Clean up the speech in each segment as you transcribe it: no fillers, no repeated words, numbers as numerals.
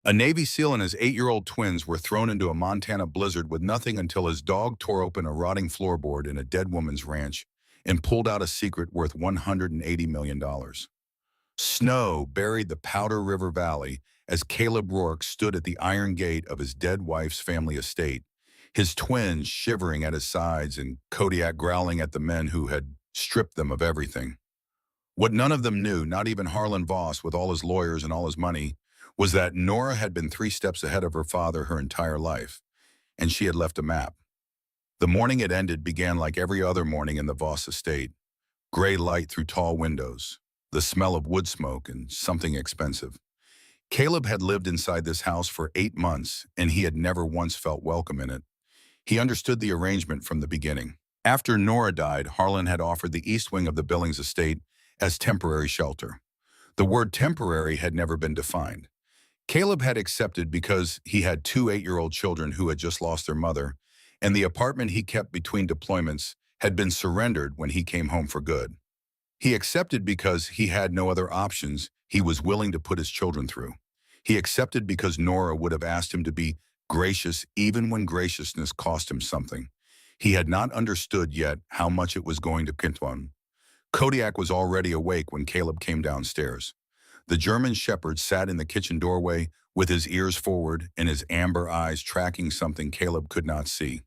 A Navy SEAL and his 8-year-old twins were thrown into a Montana blizzard with nothing until his dog tore open a rotting floorboard in a dead woman's ranch and pulled out a secret worth $180 million. Snow buried the Powder River Valley as Caleb Rourke stood at the iron gate of his dead wife's family estate, his twins shivering at his sides and Kodiak growling at the men who had stripped them of everything. What none of them knew, not even Harlan Voss with all his lawyers and all his money, was that Nora had been 3 steps ahead of her father her entire life, and she had left a map. The morning it ended began like every other morning in the Voss estate. Gray light through tall windows, the smell of wood smoke and something expensive. Caleb had lived inside this house for 8 months, and he had never once felt welcome in it. He understood the arrangement from the beginning. After Nora died, Harlan had offered the east wing of the Billings estate as temporary shelter. The word temporary had never been defined. Caleb had accepted because he had 2 8-year-old children who had just lost their mother, and the apartment he kept between deployments had been surrendered when he came home for good. He accepted because he had no other options he was willing to put his children through. He accepted because Nora would have asked him to be gracious even when graciousness cost him something. He had not understood yet how much it was going to cost him. Kodiak was already awake when Caleb came downstairs. The German shepherd sat in the kitchen doorway with his ears forward and his amber eyes tracking something Caleb could not see.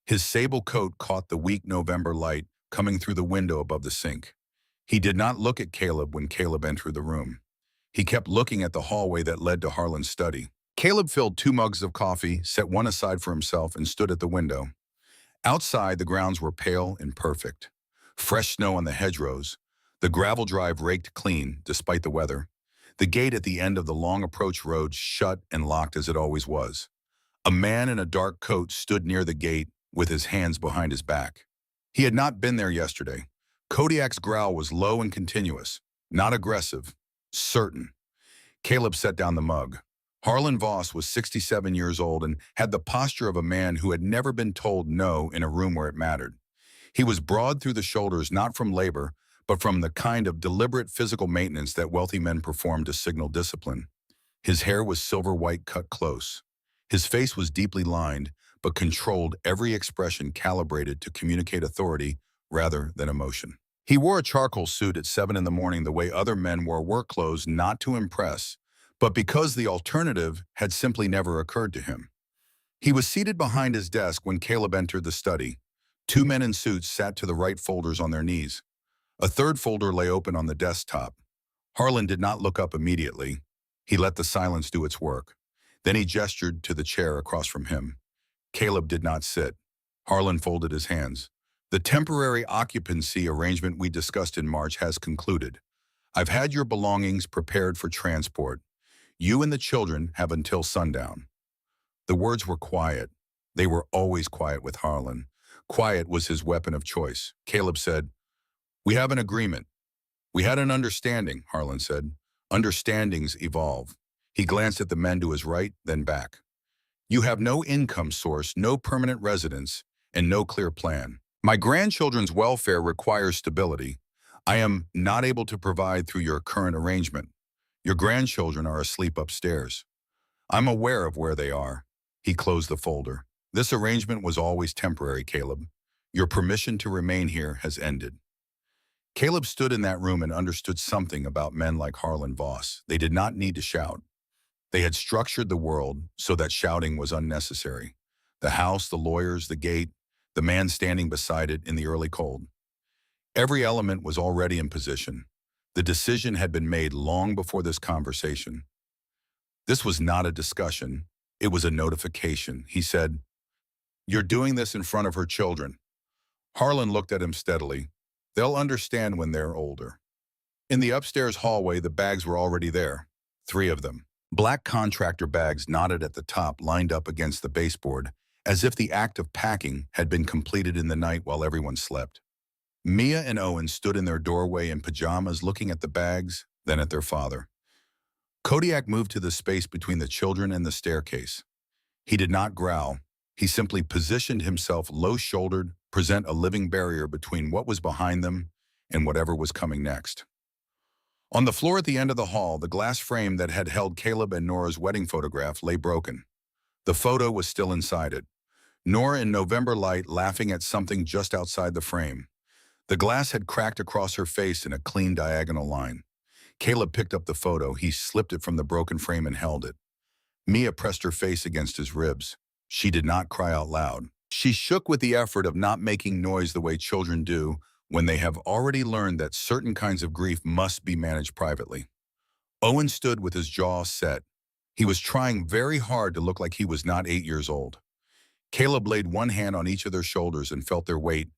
His sable coat caught the weak November light coming through the window above the sink. He did not look at Caleb when Caleb entered the room. He kept looking at the hallway that led to Harlan's study. Caleb filled 2 mugs of coffee, set one aside for himself, and stood at the window. Outside, the grounds were pale and perfect. Fresh snow on the hedgerows. The gravel drive raked clean, despite the weather. The gate at the end of the long approach road shut and locked as it always was. A man in a dark coat stood near the gate with his hands behind his back. He had not been there yesterday. Kodiak's growl was low and continuous, not aggressive, certain. Caleb set down the mug. Harlan Voss was 67 years old and had the posture of a man who had never been told no in a room where it mattered. He was broad through the shoulders not from labor, but from the kind of deliberate physical maintenance that wealthy men perform to signal discipline. His hair was silver white cut close. His face was deeply lined, but controlled every expression calibrated to communicate authority rather than emotion. He wore a charcoal suit at 7 in the morning the way other men wore work clothes, not to impress, but because the alternative had simply never occurred to him. He was seated behind his desk when Caleb entered the study. 2 men in suits sat to the right, folders on their knees. A third folder lay open on the desktop. Harlan did not look up immediately. He let the silence do its work. Then he gestured to the chair across from him. Caleb did not sit. Harlan folded his hands. The temporary occupancy arrangement we discussed in March has concluded. I've had your belongings prepared for transport. You and the children have until sundown. The words were quiet. They were always quiet with Harlan. Quiet was his weapon of choice. Caleb said, "We have an agreement." "We had an understanding," Harlan said. "Understandings evolve." He glanced at the men to his right, then back. "You have no income source, no permanent residence, and no clear plan. My grandchildren's welfare requires stability. I am not able to provide through your current arrangement. Your grandchildren are asleep upstairs. I'm aware of where they are." He closed the folder. "This arrangement was always temporary, Caleb. Your permission to remain here has ended." Caleb stood in that room and understood something about men like Harlan Voss. They did not need to shout. They had structured the world so that shouting was unnecessary. The house, the lawyers, the gate, the man standing beside it in the early cold. Every element was already in position. The decision had been made long before this conversation. This was not a discussion. It was a notification. He said, "You're doing this in front of her children." Harlan looked at him steadily. "They'll understand when they're older." In the upstairs hallway, the bags were already there. 3 of them. Black contractor bags knotted at the top, lined up against the baseboard, as if the act of packing had been completed in the night while everyone slept. Mia and Owen stood in their doorway in pajamas, looking at the bags, then at their father. Kodiak moved to the space between the children and the staircase. He did not growl. He simply positioned himself low-shouldered, present a living barrier between what was behind them and whatever was coming next. On the floor at the end of the hall, the glass frame that had held Caleb and Nora's wedding photograph lay broken. The photo was still inside it. Nora in November light laughing at something just outside the frame. The glass had cracked across her face in a clean diagonal line. Caleb picked up the photo. He slipped it from the broken frame and held it. Mia pressed her face against his ribs. She did not cry out loud. She shook with the effort of not making noise the way children do when they have already learned that certain kinds of grief must be managed privately. Owen stood with his jaw set. He was trying very hard to look like he was not 8 years old. Caleb laid one hand on each of their shoulders and felt their weight,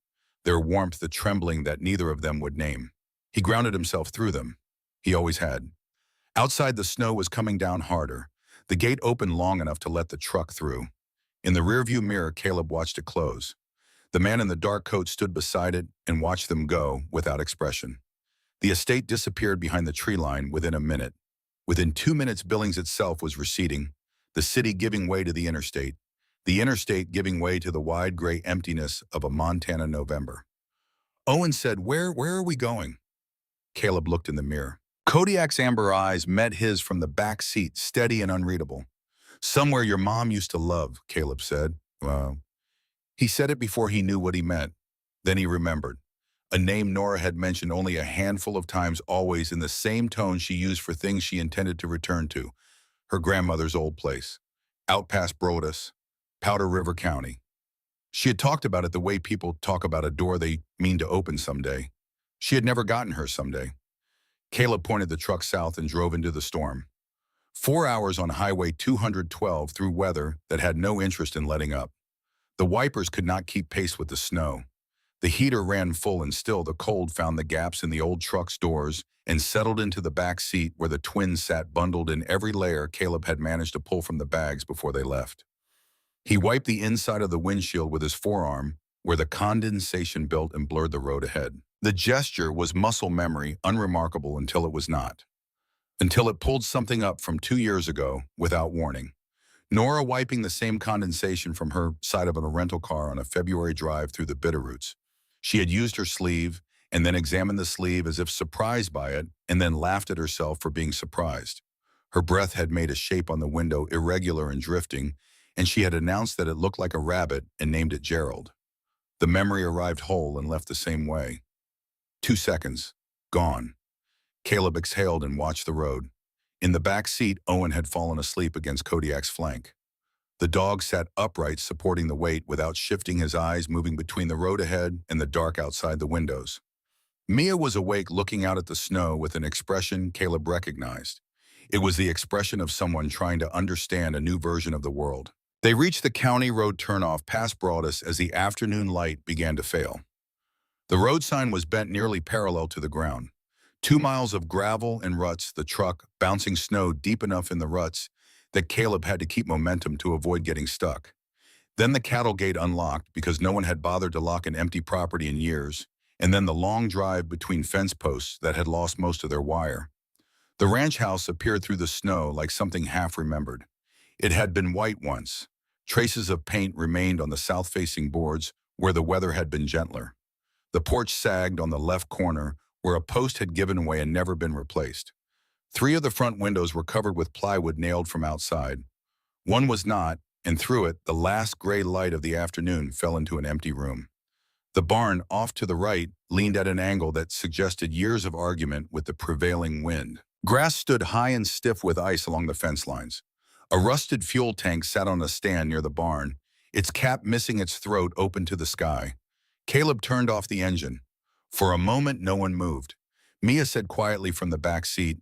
their warmth, the trembling that neither of them would name. He grounded himself through them. He always had. Outside, the snow was coming down harder. The gate opened long enough to let the truck through. In the rearview mirror, Caleb watched it close. The man in the dark coat stood beside it and watched them go without expression. The estate disappeared behind the tree line within a minute. Within 2 minutes, Billings itself was receding, the city giving way to the interstate giving way to the wide gray emptiness of a Montana November. Owen said, Where are we going? Caleb looked in the mirror. Kodiak's amber eyes met his from the back seat, steady and unreadable. Somewhere your mom used to love, Caleb said. He said it before he knew what he meant. Then he remembered. A name Nora had mentioned only a handful of times, always in the same tone she used for things she intended to return to. Her grandmother's old place. Out past Brodus, Powder River County. She had talked about it the way people talk about a door they mean to open someday. She had never gotten her someday. Caleb pointed the truck south and drove into the storm. 4 hours on Highway 212 through weather that had no interest in letting up. The wipers could not keep pace with the snow. The heater ran full and still the cold found the gaps in the old truck's doors and settled into the back seat where the twins sat bundled in every layer Caleb had managed to pull from the bags before they left. He wiped the inside of the windshield with his forearm where the condensation built and blurred the road ahead. The gesture was muscle memory, unremarkable until it was not. Until it pulled something up from 2 years ago without warning. Nora wiping the same condensation from her side of a rental car on a February drive through the Bitterroots. She had used her sleeve and then examined the sleeve as if surprised by it and then laughed at herself for being surprised. Her breath had made a shape on the window irregular and drifting, and she had announced that it looked like a rabbit and named it Gerald. The memory arrived whole and left the same way. 2 seconds. Gone. Caleb exhaled and watched the road. In the back seat, Owen had fallen asleep against Kodiak's flank. The dog sat upright, supporting the weight without shifting, his eyes moving between the road ahead and the dark outside the windows. Mia was awake, looking out at the snow with an expression Caleb recognized. It was the expression of someone trying to understand a new version of the world. They reached the county road turnoff past Brodus as the afternoon light began to fail. The road sign was bent nearly parallel to the ground. 2 miles of gravel and ruts, the truck bouncing snow deep enough in the ruts that Caleb had to keep momentum to avoid getting stuck. Then the cattle gate unlocked because no one had bothered to lock an empty property in years, and then the long drive between fence posts that had lost most of their wire. The ranch house appeared through the snow like something half remembered. It had been white once. Traces of paint remained on the south-facing boards where the weather had been gentler. The porch sagged on the left corner where a post had given way and never been replaced. 3 of the front windows were covered with plywood nailed from outside. One was not, and through it, the last gray light of the afternoon fell into an empty room. The barn, off to the right, leaned at an angle that suggested years of argument with the prevailing wind. Grass stood high and stiff with ice along the fence lines. A rusted fuel tank sat on a stand near the barn, its cap missing its throat open to the sky. Caleb turned off the engine. For a moment, no one moved. Mia said quietly from the back seat,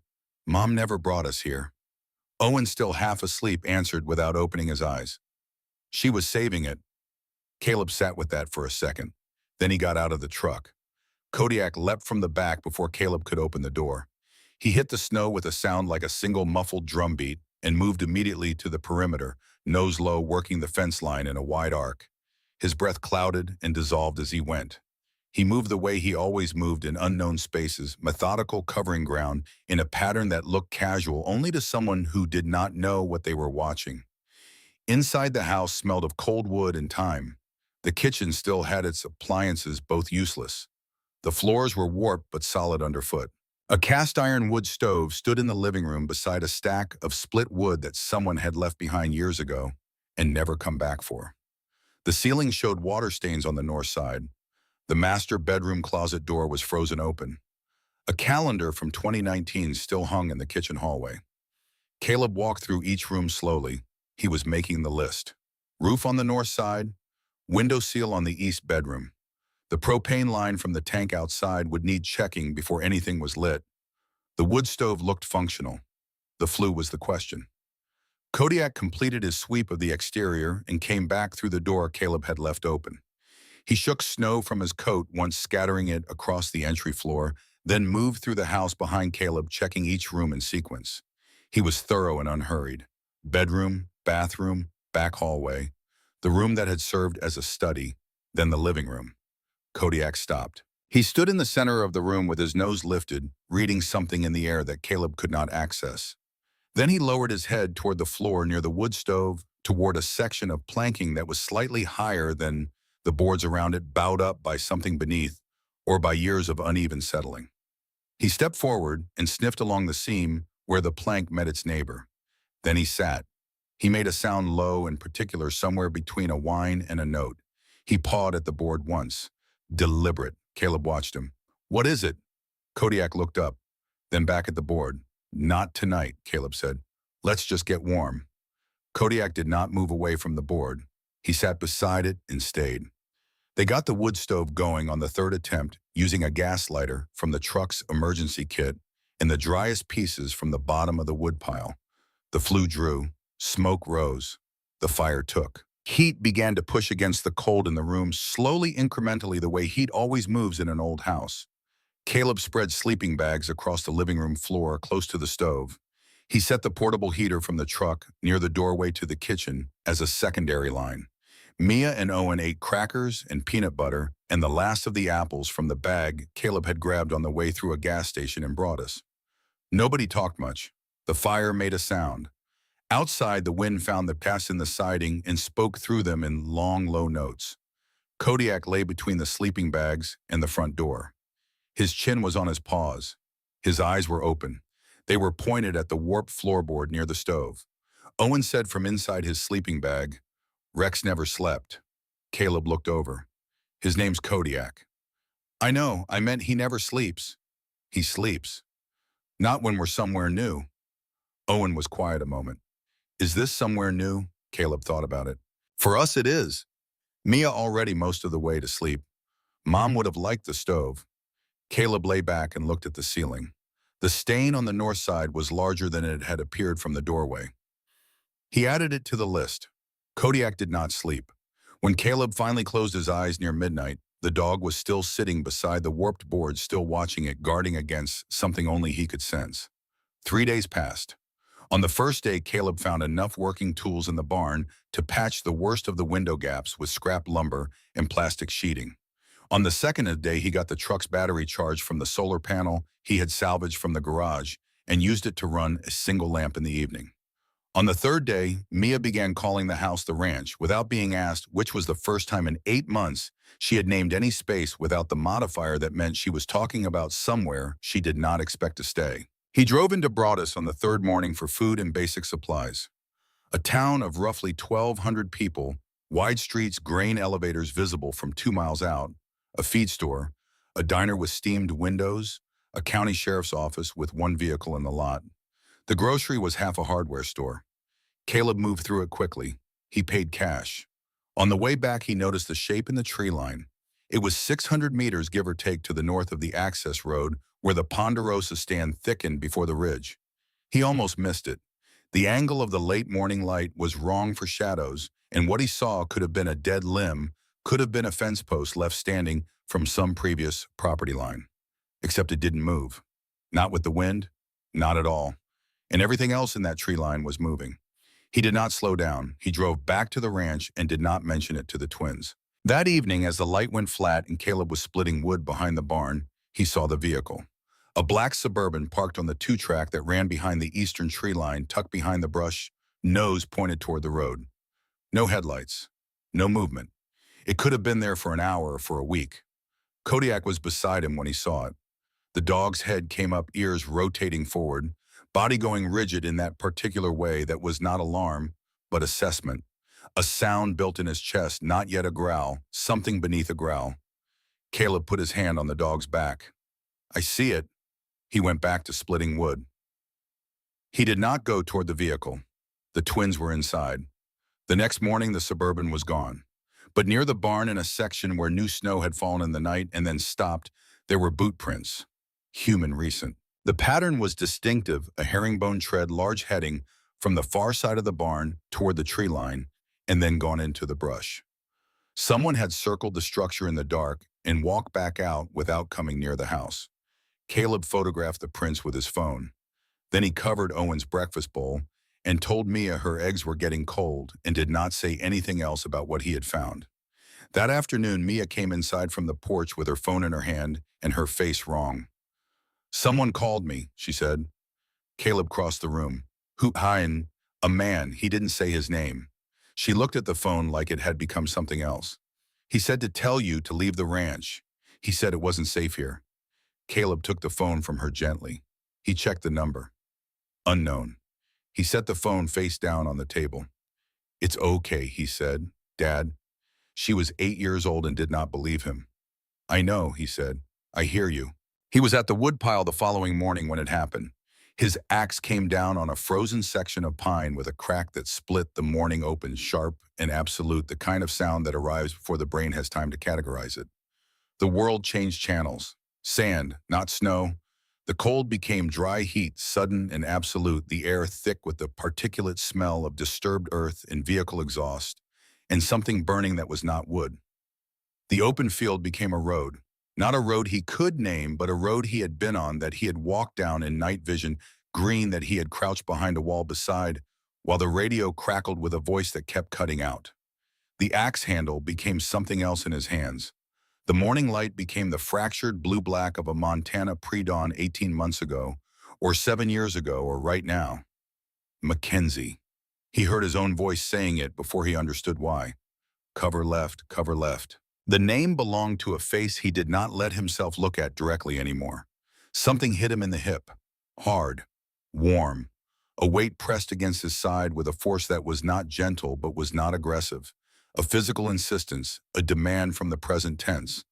"Mom never brought us here." Owen, still half asleep, answered without opening his eyes. "She was saving it." Caleb sat with that for a second. Then he got out of the truck. Kodiak leapt from the back before Caleb could open the door. He hit the snow with a sound like a single muffled drumbeat and moved immediately to the perimeter, nose low, working the fence line in a wide arc. His breath clouded and dissolved as he went. He moved the way he always moved in unknown spaces, methodical, covering ground in a pattern that looked casual only to someone who did not know what they were watching. Inside the house smelled of cold wood and time. The kitchen still had its appliances, both useless. The floors were warped but solid underfoot. A cast-iron wood stove stood in the living room beside a stack of split wood that someone had left behind years ago and never come back for. The ceiling showed water stains on the north side. The master bedroom closet door was frozen open. A calendar from 2019 still hung in the kitchen hallway. Caleb walked through each room slowly. He was making the list. Roof on the north side, window seal on the east bedroom. The propane line from the tank outside would need checking before anything was lit. The wood stove looked functional. The flue was the question. Kodiak completed his sweep of the exterior and came back through the door Caleb had left open. He shook snow from his coat, once scattering it across the entry floor, then moved through the house behind Caleb, checking each room in sequence. He was thorough and unhurried. Bedroom, bathroom, back hallway. The room that had served as a study, then the living room. Kodiak stopped. He stood in the center of the room with his nose lifted, reading something in the air that Caleb could not access. Then he lowered his head toward the floor near the wood stove, toward a section of planking that was slightly higher than the boards around it, bowed up by something beneath or by years of uneven settling. He stepped forward and sniffed along the seam where the plank met its neighbor. Then he sat. He made a sound low and particular, somewhere between a whine and a note. He pawed at the board once. Deliberate. Caleb watched him. "What is it?" Kodiak looked up, then back at the board. "Not tonight," Caleb said. "Let's just get warm." Kodiak did not move away from the board. He sat beside it and stayed. They got the wood stove going on the third attempt using a gas lighter from the truck's emergency kit and the driest pieces from the bottom of the wood pile. The flue drew. Smoke rose. The fire took. Heat began to push against the cold in the room, slowly, incrementally, the way heat always moves in an old house. Caleb spread sleeping bags across the living room floor close to the stove. He set the portable heater from the truck near the doorway to the kitchen as a secondary line. Mia and Owen ate crackers and peanut butter and the last of the apples from the bag Caleb had grabbed on the way through a gas station and brought us. Nobody talked much. The fire made a sound. Outside, the wind found the cracks in the siding and spoke through them in long, low notes. Kodiak lay between the sleeping bags and the front door. His chin was on his paws. His eyes were open. They were pointed at the warped floorboard near the stove. Owen said from inside his sleeping bag, "Rex never slept." Caleb looked over. "His name's Kodiak." "I know, I meant he never sleeps." "He sleeps. Not when we're somewhere new." Owen was quiet a moment. "Is this somewhere new?" Caleb thought about it. "For us it is. Mia already most of the way to sleep. Mom would have liked the stove." Caleb lay back and looked at the ceiling. The stain on the north side was larger than it had appeared from the doorway. He added it to the list. Kodiak did not sleep. When Caleb finally closed his eyes near midnight, the dog was still sitting beside the warped board, still watching it, guarding against something only he could sense. 3 days passed. On the first day, Caleb found enough working tools in the barn to patch the worst of the window gaps with scrap lumber and plastic sheeting. On the second day, he got the truck's battery charged from the solar panel he had salvaged from the garage and used it to run a single lamp in the evening. On the third day, Mia began calling the house the ranch without being asked, which was the first time in 8 months she had named any space without the modifier that meant she was talking about somewhere she did not expect to stay. He drove into Broadus on the third morning for food and basic supplies. A town of roughly 1,200 people, wide streets, grain elevators visible from 2 miles out, a feed store, a diner with steamed windows, a county sheriff's office with 1 vehicle in the lot. The grocery was half a hardware store. Caleb moved through it quickly. He paid cash. On the way back, he noticed the shape in the tree line. It was 600 meters, give or take, to the north of the access road where the ponderosa stand thickened before the ridge. He almost missed it. The angle of the late morning light was wrong for shadows, and what he saw could have been a dead limb, could have been a fence post left standing from some previous property line. Except it didn't move. Not with the wind, not at all. And everything else in that tree line was moving. He did not slow down. He drove back to the ranch and did not mention it to the twins. That evening, as the light went flat and Caleb was splitting wood behind the barn, he saw the vehicle. A black Suburban parked on the 2-track that ran behind the eastern tree line, tucked behind the brush, nose pointed toward the road. No headlights. No movement. It could have been there for an hour or for a week. Kodiak was beside him when he saw it. The dog's head came up, ears rotating forward, body going rigid in that particular way that was not alarm, but assessment. A sound built in his chest, not yet a growl, something beneath a growl. Caleb put his hand on the dog's back. I see it. He went back to splitting wood. He did not go toward the vehicle. The twins were inside. The next morning, the Suburban was gone. But near the barn, in a section where new snow had fallen in the night and then stopped, there were boot prints. Human recent. The pattern was distinctive, a herringbone tread, large heading, from the far side of the barn toward the tree line, and then gone into the brush. Someone had circled the structure in the dark and walked back out without coming near the house. Caleb photographed the prints with his phone. Then he covered Owen's breakfast bowl and told Mia her eggs were getting cold and did not say anything else about what he had found. That afternoon, Mia came inside from the porch with her phone in her hand and her face wrong. Someone called me, she said. Caleb crossed the room. Who? Hein, a man. He didn't say his name. She looked at the phone like it had become something else. He said to tell you to leave the ranch. He said it wasn't safe here. Caleb took the phone from her gently. He checked the number. Unknown. He set the phone face down on the table. It's okay, he said. Dad. She was 8 years old and did not believe him. I know, he said. I hear you. He was at the woodpile the following morning when it happened. His axe came down on a frozen section of pine with a crack that split the morning open, sharp and absolute, the kind of sound that arrives before the brain has time to categorize it. The world changed channels. Sand, not snow. The cold became dry heat, sudden and absolute, the air thick with the particulate smell of disturbed earth and vehicle exhaust, and something burning that was not wood. The open field became a road. Not a road he could name, but a road he had been on, that he had walked down in night vision, green that he had crouched behind a wall beside, while the radio crackled with a voice that kept cutting out. The axe handle became something else in his hands. The morning light became the fractured blue-black of a Montana pre-dawn 18 months ago, or 7 years ago, or right now. Mackenzie. He heard his own voice saying it before he understood why. Cover left, cover left. The name belonged to a face he did not let himself look at directly anymore. Something hit him in the hip. Hard. Warm. A weight pressed against his side with a force that was not gentle but was not aggressive. A physical insistence, a demand from the present tense.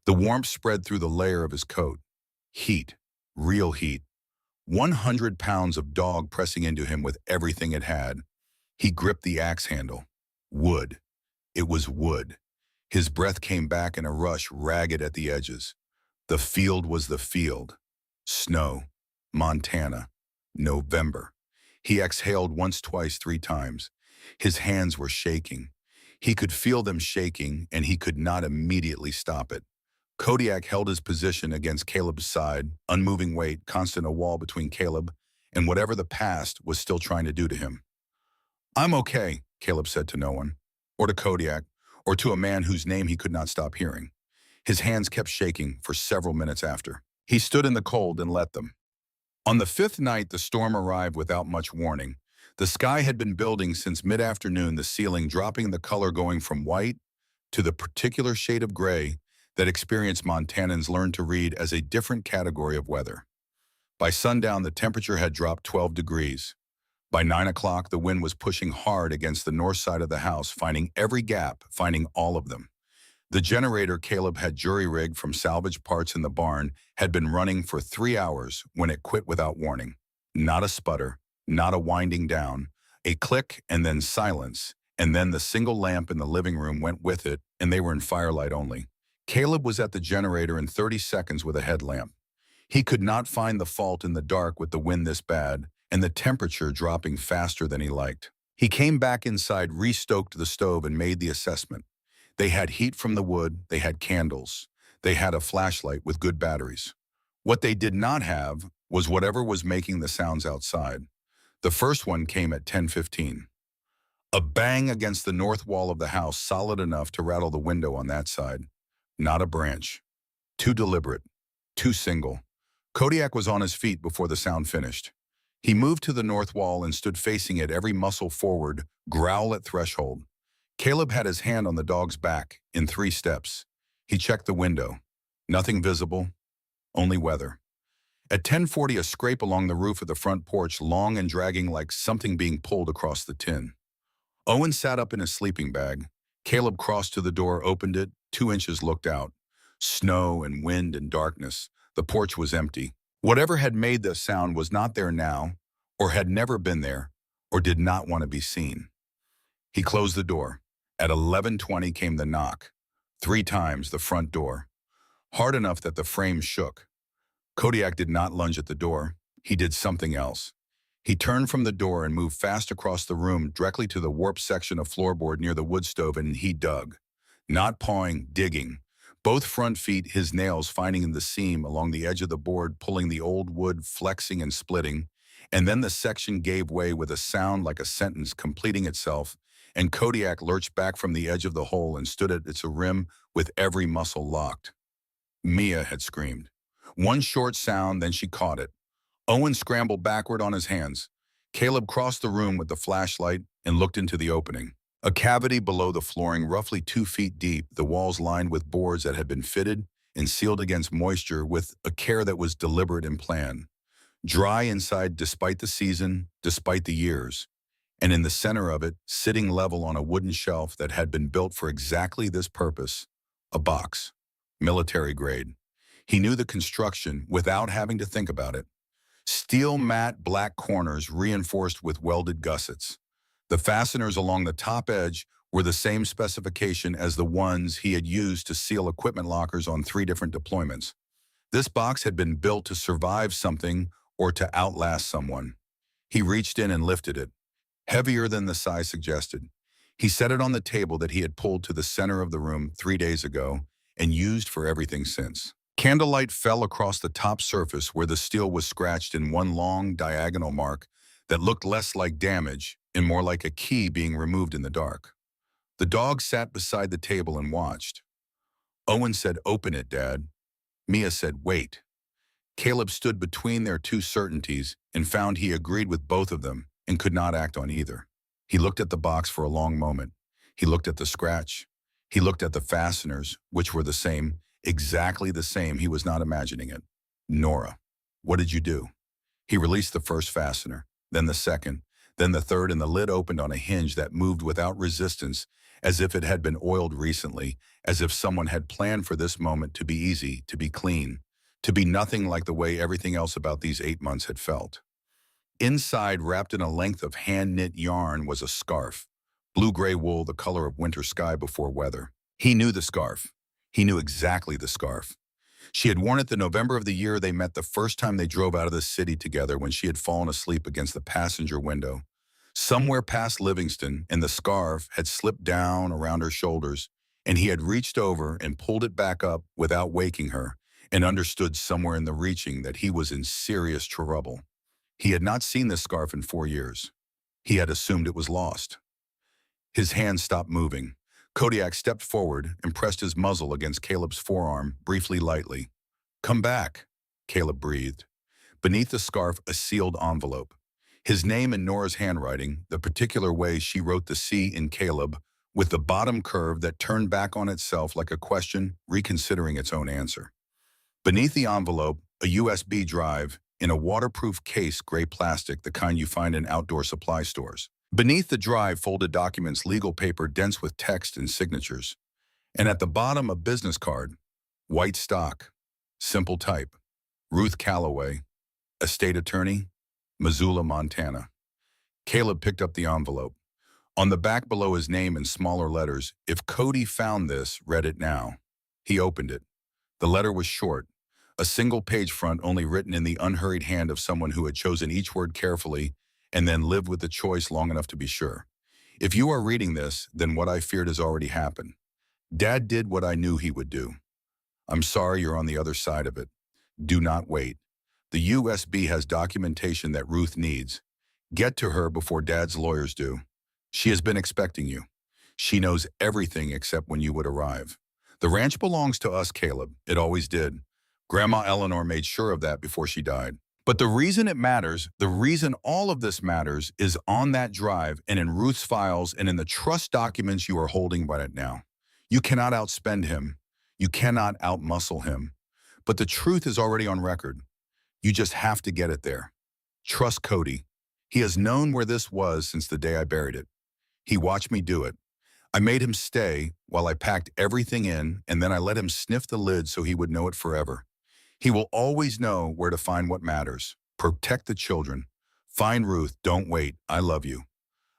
The warmth spread through the layer of his coat. Heat. Real heat. 100 pounds of dog pressing into him with everything it had. He gripped the axe handle. Wood. It was wood. His breath came back in a rush, ragged at the edges. The field was the field. Snow. Montana. November. He exhaled once, twice, 3 times. His hands were shaking. He could feel them shaking, and he could not immediately stop it. Kodiak held his position against Caleb's side, unmoving weight, constant, a wall between Caleb and whatever the past was still trying to do to him. I'm okay, Caleb said to no one, or to Kodiak, or to a man whose name he could not stop hearing. His hands kept shaking for several minutes after. He stood in the cold and let them. On the 5th night, the storm arrived without much warning. The sky had been building since mid-afternoon, the ceiling dropping, the color going from white to the particular shade of gray that experienced Montanans learned to read as a different category of weather. By sundown, the temperature had dropped 12 degrees. By 9 o'clock, the wind was pushing hard against the north side of the house, finding every gap, finding all of them. The generator Caleb had jury-rigged from salvage parts in the barn had been running for 3 hours when it quit without warning. Not a sputter, not a winding down, a click and then silence, and then the single lamp in the living room went with it, and they were in firelight only. Caleb was at the generator in 30 seconds with a headlamp. He could not find the fault in the dark with the wind this bad, and the temperature dropping faster than he liked. He came back inside, restoked the stove, and made the assessment. They had heat from the wood, they had candles, they had a flashlight with good batteries. What they did not have was whatever was making the sounds outside. The first one came at 10:15. A bang against the north wall of the house, solid enough to rattle the window on that side. Not a branch. Too deliberate. Too single. Kodiak was on his feet before the sound finished. He moved to the north wall and stood facing it, every muscle forward, growl at threshold. Caleb had his hand on the dog's back in 3 steps. He checked the window. Nothing visible, only weather. At 10:40, a scrape along the roof of the front porch, long and dragging like something being pulled across the tin. Owen sat up in his sleeping bag. Caleb crossed to the door, opened it, 2 inches, looked out. Snow and wind and darkness. The porch was empty. Whatever had made the sound was not there now, or had never been there, or did not want to be seen. He closed the door. At 11:20 came the knock. 3 times the front door. Hard enough that the frame shook. Kodiak did not lunge at the door. He did something else. He turned from the door and moved fast across the room directly to the warped section of floorboard near the wood stove, and he dug. Not pawing, digging. Both front feet, his nails finding in the seam along the edge of the board, pulling the old wood, flexing and splitting. And then the section gave way with a sound like a sentence completing itself, and Kodiak lurched back from the edge of the hole and stood at its rim with every muscle locked. Mia had screamed. One short sound, then she caught it. Owen scrambled backward on his hands. Caleb crossed the room with the flashlight and looked into the opening. A cavity below the flooring, roughly 2 feet deep, the walls lined with boards that had been fitted and sealed against moisture with a care that was deliberate and planned. Dry inside despite the season, despite the years. And in the center of it, sitting level on a wooden shelf that had been built for exactly this purpose, a box, military grade. He knew the construction without having to think about it. Steel matte black corners reinforced with welded gussets. The fasteners along the top edge were the same specification as the ones he had used to seal equipment lockers on 3 different deployments. This box had been built to survive something or to outlast someone. He reached in and lifted it, heavier than the size suggested. He set it on the table that he had pulled to the center of the room 3 days ago and used for everything since. Candlelight fell across the top surface where the steel was scratched in one long diagonal mark that looked less like damage and more like a key being removed in the dark. The dog sat beside the table and watched. Owen said, "Open it, Dad." Mia said, "Wait." Caleb stood between their two certainties and found he agreed with both of them and could not act on either. He looked at the box for a long moment. He looked at the scratch. He looked at the fasteners, which were the same, exactly the same. He was not imagining it. "Nora, what did you do?" He released the first fastener, then the second, then the third, and the lid opened on a hinge that moved without resistance, as if it had been oiled recently, as if someone had planned for this moment to be easy, to be clean, to be nothing like the way everything else about these 8 months had felt. Inside, wrapped in a length of hand-knit yarn, was a scarf, blue-gray wool, the color of winter sky before weather. He knew the scarf. He knew exactly the scarf. She had worn it the November of the year they met, the first time they drove out of the city together, when she had fallen asleep against the passenger window. Somewhere past Livingston, and the scarf had slipped down around her shoulders, and he had reached over and pulled it back up without waking her, and understood somewhere in the reaching that he was in serious trouble. He had not seen this scarf in 4 years. He had assumed it was lost. His hand stopped moving. Kodiak stepped forward and pressed his muzzle against Caleb's forearm, briefly, lightly. "Come back," Caleb breathed. Beneath the scarf, a sealed envelope. His name in Nora's handwriting, the particular way she wrote the C in Caleb, with the bottom curve that turned back on itself like a question, reconsidering its own answer. Beneath the envelope, a USB drive in a waterproof case, gray plastic, the kind you find in outdoor supply stores. Beneath the drive, folded documents, legal paper dense with text and signatures. And at the bottom, a business card, white stock, simple type, Ruth Calloway, estate attorney, Missoula, Montana. Caleb picked up the envelope. On the back below, his name in smaller letters, "If Cody found this, read it now." He opened it. The letter was short, a single-page front, only written in the unhurried hand of someone who had chosen each word carefully and then lived with the choice long enough to be sure. "If you are reading this, then what I feared has already happened. Dad did what I knew he would do. I'm sorry you're on the other side of it. Do not wait. The USB has documentation that Ruth needs. Get to her before Dad's lawyers do. She has been expecting you. She knows everything except when you would arrive. The ranch belongs to us, Caleb. It always did. Grandma Eleanor made sure of that before she died. But the reason it matters, the reason all of this matters, is on that drive and in Ruth's files and in the trust documents you are holding right now. You cannot outspend him. You cannot outmuscle him. But the truth is already on record. You just have to get it there. Trust Cody. He has known where this was since the day I buried it. He watched me do it. I made him stay while I packed everything in, and then I let him sniff the lid so he would know it forever. He will always know where to find what matters. Protect the children. Find Ruth. Don't wait. I love you.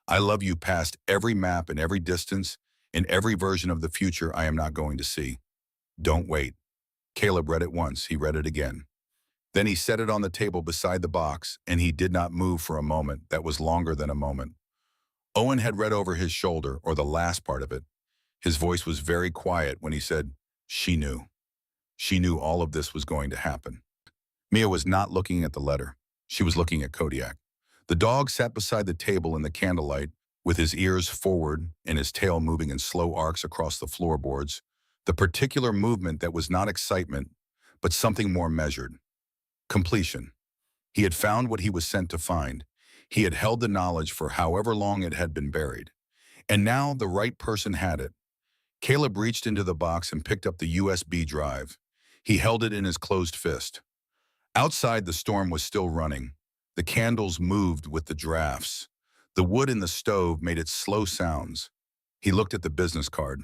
I love you past every map and every distance, in every version of the future I am not going to see. Don't wait. Caleb read it once. He read it again. Then he set it on the table beside the box, and he did not move for a moment that was longer than a moment. Owen had read over his shoulder, or the last part of it. His voice was very quiet when he said, "She knew. She knew all of this was going to happen." Mia was not looking at the letter. She was looking at Kodiak. The dog sat beside the table in the candlelight, with his ears forward and his tail moving in slow arcs across the floorboards, the particular movement that was not excitement, but something more measured. Completion. He had found what he was sent to find. He had held the knowledge for however long it had been buried. And now the right person had it. Caleb reached into the box and picked up the USB drive. He held it in his closed fist. Outside, the storm was still running. The candles moved with the drafts. The wood in the stove made its slow sounds. He looked at the business card.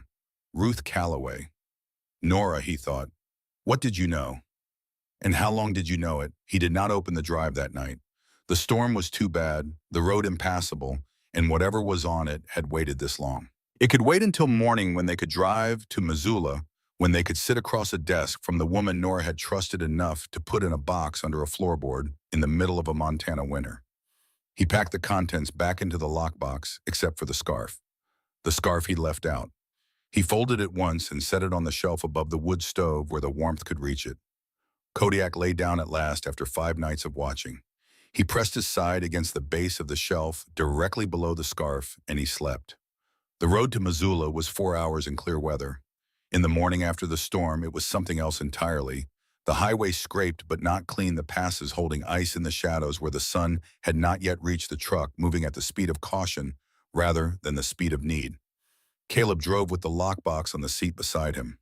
Ruth Calloway. Nora, he thought. What did you know? And how long did you know it? He did not open the drive that night. The storm was too bad, the road impassable, and whatever was on it had waited this long. It could wait until morning when they could drive to Missoula, when they could sit across a desk from the woman Nora had trusted enough to put in a box under a floorboard in the middle of a Montana winter. He packed the contents back into the lockbox, except for the scarf. The scarf he'd left out. He folded it once and set it on the shelf above the wood stove where the warmth could reach it. Kodiak lay down at last after 5 nights of watching. He pressed his side against the base of the shelf directly below the scarf, and he slept. The road to Missoula was 4 hours in clear weather. In the morning after the storm, it was something else entirely. The highway scraped but not cleaned the passes, holding ice in the shadows where the sun had not yet reached the truck, moving at the speed of caution rather than the speed of need. Caleb drove with the lockbox on the seat beside him.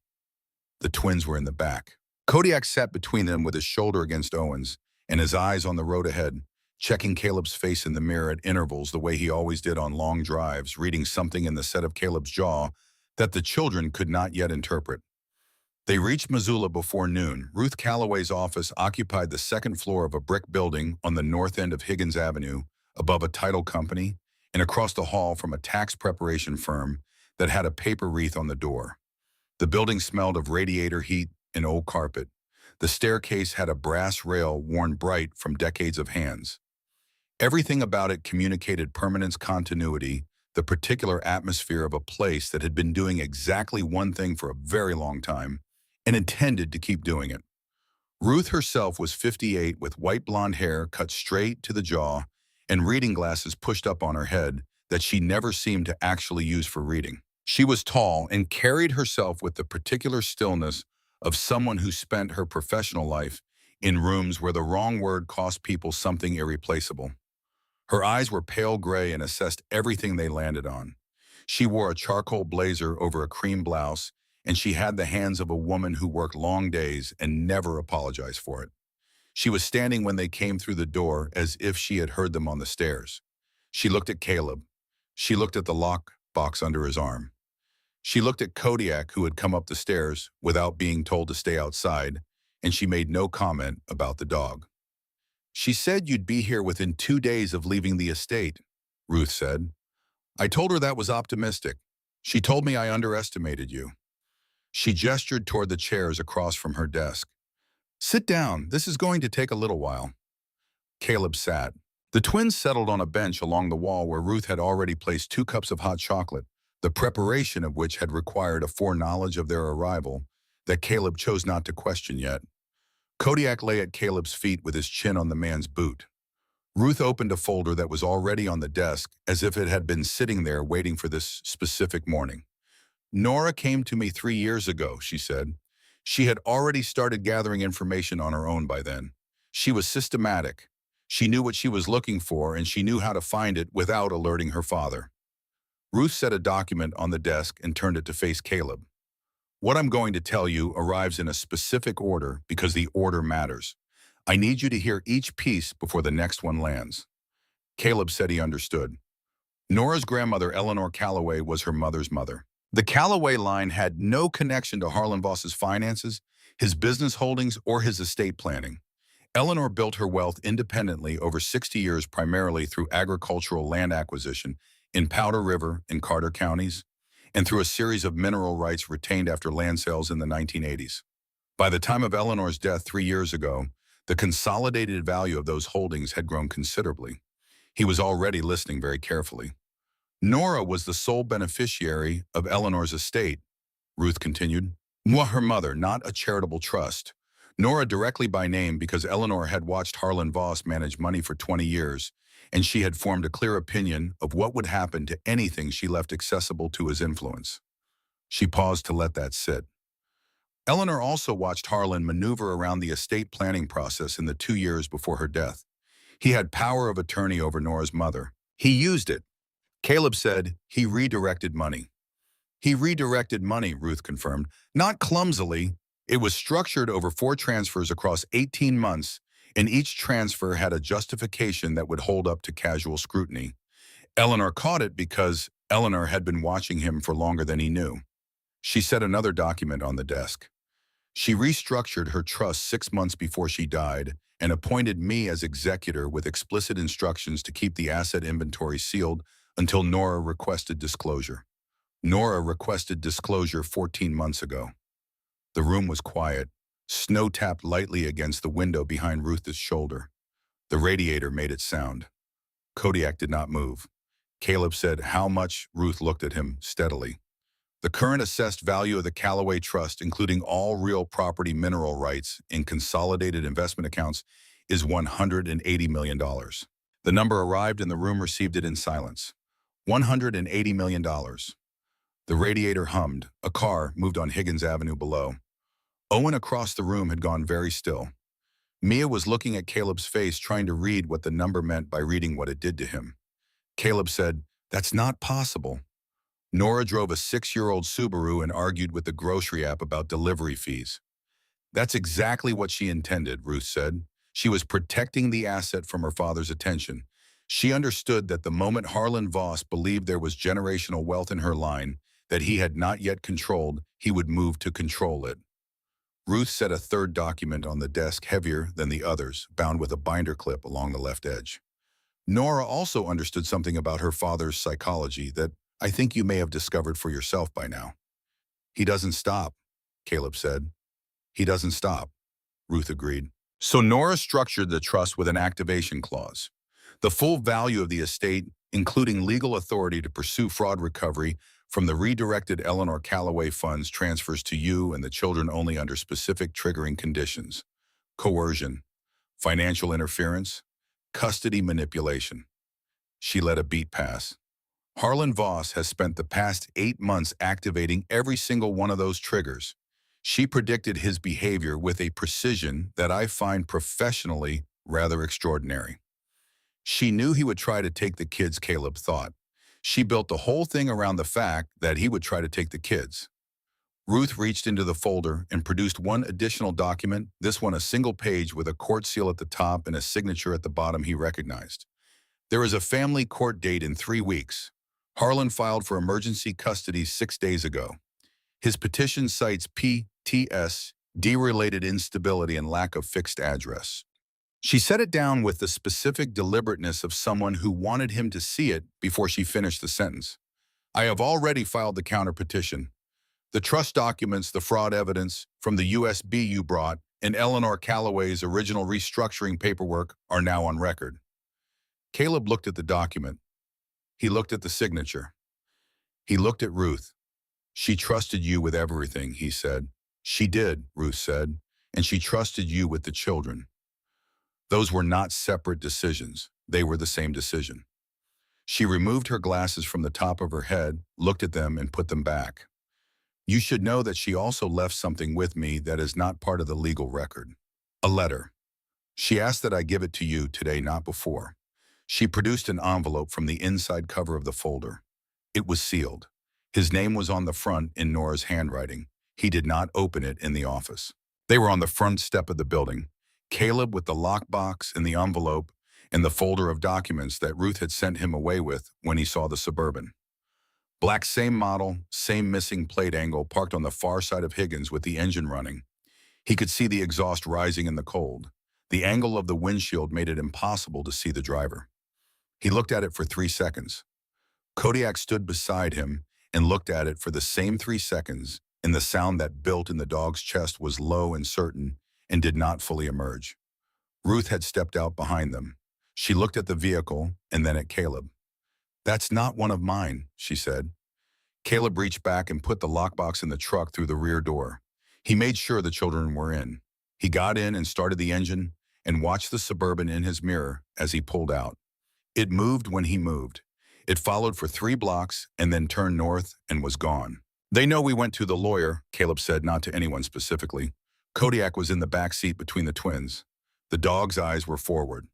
The twins were in the back. Kodiak sat between them with his shoulder against Owen's and his eyes on the road ahead, checking Caleb's face in the mirror at intervals the way he always did on long drives, reading something in the set of Caleb's jaw that the children could not yet interpret. They reached Missoula before noon. Ruth Calloway's office occupied the second floor of a brick building on the north end of Higgins Avenue, above a title company, and across the hall from a tax preparation firm that had a paper wreath on the door. The building smelled of radiator heat and old carpet. The staircase had a brass rail worn bright from decades of hands. Everything about it communicated permanence, continuity, the particular atmosphere of a place that had been doing exactly one thing for a very long time and intended to keep doing it. Ruth herself was 58 with white blonde hair cut straight to the jaw and reading glasses pushed up on her head that she never seemed to actually use for reading. She was tall and carried herself with the particular stillness of someone who spent her professional life in rooms where the wrong word cost people something irreplaceable. Her eyes were pale gray and assessed everything they landed on. She wore a charcoal blazer over a cream blouse, and she had the hands of a woman who worked long days and never apologized for it. She was standing when they came through the door as if she had heard them on the stairs. She looked at Caleb. She looked at the lock box under his arm. She looked at Kodiak, who had come up the stairs without being told to stay outside, and she made no comment about the dog. "She said you'd be here within 2 days of leaving the estate," Ruth said. "I told her that was optimistic. She told me I underestimated you." She gestured toward the chairs across from her desk. "Sit down. This is going to take a little while." Caleb sat. The twins settled on a bench along the wall where Ruth had already placed 2 cups of hot chocolate, the preparation of which had required a foreknowledge of their arrival that Caleb chose not to question yet. Kodiak lay at Caleb's feet with his chin on the man's boot. Ruth opened a folder that was already on the desk as if it had been sitting there waiting for this specific morning. "Nora came to me 3 years ago," she said. She had already started gathering information on her own by then. She was systematic. She knew what she was looking for, and she knew how to find it without alerting her father. Ruth set a document on the desk and turned it to face Caleb. "What I'm going to tell you arrives in a specific order because the order matters. I need you to hear each piece before the next one lands. Caleb said he understood. Nora's grandmother, Eleanor Calloway, was her mother's mother. The Calloway line had no connection to Harlan Voss's finances, his business holdings, or his estate planning. Eleanor built her wealth independently over 60 years primarily through agricultural land acquisition in Powder River and Carter counties, and through a series of mineral rights retained after land sales in the 1980s. By the time of Eleanor's death 3 years ago, the consolidated value of those holdings had grown considerably. He was already listening very carefully. Nora was the sole beneficiary of Eleanor's estate, Ruth continued. Moi, her mother, not a charitable trust. Nora directly by name because Eleanor had watched Harlan Voss manage money for 20 years, and she had formed a clear opinion of what would happen to anything she left accessible to his influence. She paused to let that sit. Eleanor also watched Harlan maneuver around the estate planning process in the 2 years before her death. He had power of attorney over Nora's mother. He used it. Caleb said he redirected money. He redirected money, Ruth confirmed. Not clumsily. It was structured over 4 transfers across 18 months, and each transfer had a justification that would hold up to casual scrutiny. Eleanor caught it because Eleanor had been watching him for longer than he knew. She set another document on the desk. She restructured her trust 6 months before she died and appointed me as executor with explicit instructions to keep the asset inventory sealed until Nora requested disclosure. Nora requested disclosure 14 months ago. The room was quiet. Snow tapped lightly against the window behind Ruth's shoulder. The radiator made its sound. Kodiak did not move. Caleb said, "How much?" Ruth looked at him steadily. The current assessed value of the Calloway Trust, including all real property mineral rights in consolidated investment accounts, is $180 million. The number arrived and the room received it in silence. $180 million. The radiator hummed. A car moved on Higgins Avenue below. Owen across the room had gone very still. Mia was looking at Caleb's face, trying to read what the number meant by reading what it did to him. Caleb said, "That's not possible." Nora drove a 6-year-old Subaru and argued with the grocery app about delivery fees. "That's exactly what she intended," Ruth said. She was protecting the asset from her father's attention. She understood that the moment Harlan Voss believed there was generational wealth in her line that he had not yet controlled, he would move to control it. Ruth set a third document on the desk, heavier than the others, bound with a binder clip along the left edge. Nora also understood something about her father's psychology that I think you may have discovered for yourself by now. "He doesn't stop," Caleb said. "He doesn't stop," Ruth agreed. So Nora structured the trust with an activation clause. The full value of the estate, including legal authority to pursue fraud recovery from the redirected Eleanor Calloway funds, transfers to you and the children only under specific triggering conditions: coercion, financial interference, custody manipulation. She let a beat pass. Harlan Voss has spent the past 8 months activating every single one of those triggers. She predicted his behavior with a precision that I find professionally rather extraordinary. She knew he would try to take the kids, Caleb thought. She built the whole thing around the fact that he would try to take the kids. Ruth reached into the folder and produced one additional document, this one a single page with a court seal at the top and a signature at the bottom he recognized. There is a family court date in 3 weeks. Harlan filed for emergency custody 6 days ago. His petition cites PTSD-related instability and lack of fixed address. She set it down with the specific deliberateness of someone who wanted him to see it before she finished the sentence. "I have already filed the counterpetition. The trust documents, the fraud evidence from the USB you brought, and Eleanor Calloway's original restructuring paperwork are now on record." Caleb looked at the document. He looked at the signature. He looked at Ruth. "She trusted you with everything," he said. "She did," Ruth said, "and she trusted you with the children." Those were not separate decisions. They were the same decision. She removed her glasses from the top of her head, looked at them, and put them back. "You should know that she also left something with me that is not part of the legal record. A letter. She asked that I give it to you today, not before." She produced an envelope from the inside cover of the folder. It was sealed. His name was on the front in Nora's handwriting. He did not open it in the office. They were on the front step of the building. Caleb with the lockbox and the envelope and the folder of documents that Ruth had sent him away with when he saw the Suburban. Black, same model, same missing plate angle, parked on the far side of Higgins with the engine running. He could see the exhaust rising in the cold. The angle of the windshield made it impossible to see the driver. He looked at it for 3 seconds. Kodiak stood beside him and looked at it for the same 3 seconds, and the sound that built in the dog's chest was low and certain and did not fully emerge. Ruth had stepped out behind them. She looked at the vehicle and then at Caleb. "That's not one of mine," she said. Caleb reached back and put the lockbox in the truck through the rear door. He made sure the children were in. He got in and started the engine and watched the Suburban in his mirror as he pulled out. It moved when he moved. It followed for 3 blocks and then turned north and was gone. "They know we went to the lawyer," Caleb said, not to anyone specifically. Kodiak was in the back seat between the twins. The dog's eyes were forward,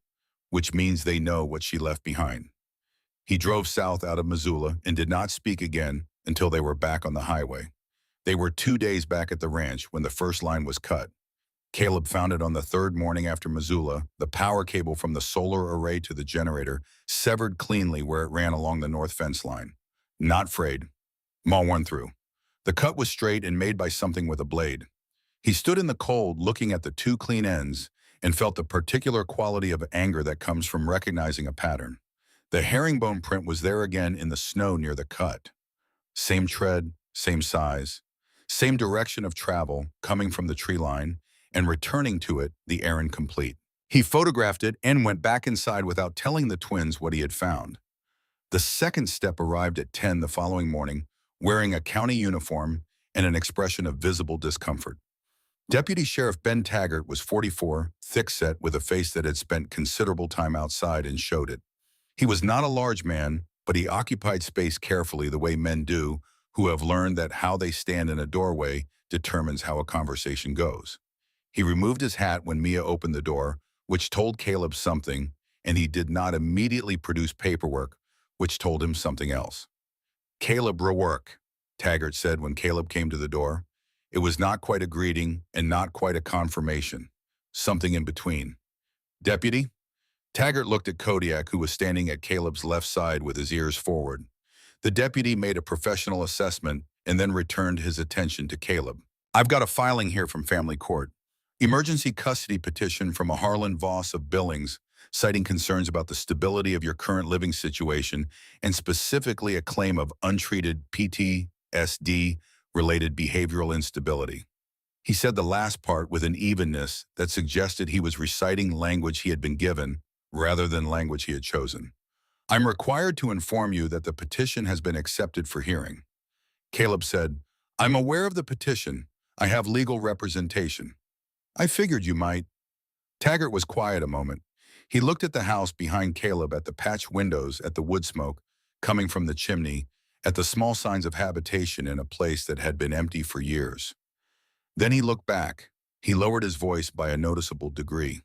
which means they know what she left behind. He drove south out of Missoula and did not speak again until they were back on the highway. They were 2 days back at the ranch when the first line was cut. Caleb found it on the third morning after Missoula, the power cable from the solar array to the generator severed cleanly where it ran along the north fence line. Not frayed. Maul one through. The cut was straight and made by something with a blade. He stood in the cold looking at the 2 clean ends and felt the particular quality of anger that comes from recognizing a pattern. The herringbone print was there again in the snow near the cut. Same tread, same size, same direction of travel, coming from the tree line and returning to it, the errand complete. He photographed it and went back inside without telling the twins what he had found. The second step arrived at 10 the following morning, wearing a county uniform and an expression of visible discomfort. Deputy Sheriff Ben Taggart was 44, thick-set, with a face that had spent considerable time outside and showed it. He was not a large man, but he occupied space carefully the way men do who have learned that how they stand in a doorway determines how a conversation goes. He removed his hat when Mia opened the door, which told Caleb something, and he did not immediately produce paperwork, which told him something else. "Caleb Rework," Taggart said when Caleb came to the door. It was not quite a greeting and not quite a confirmation. Something in between. "Deputy?" Taggart looked at Kodiak, who was standing at Caleb's left side with his ears forward. The deputy made a professional assessment and then returned his attention to Caleb. "I've got a filing here from family court. Emergency custody petition from a Harlan Voss of Billings, citing concerns about the stability of your current living situation and specifically a claim of untreated PTSD-related behavioral instability." He said the last part with an evenness that suggested he was reciting language he had been given rather than language he had chosen. "I'm required to inform you that the petition has been accepted for hearing." Caleb said, "I'm aware of the petition. I have legal representation." "I figured you might." Taggart was quiet a moment. He looked at the house behind Caleb, at the patched windows, at the wood smoke coming from the chimney, at the small signs of habitation in a place that had been empty for years. Then he looked back. He lowered his voice by a noticeable degree.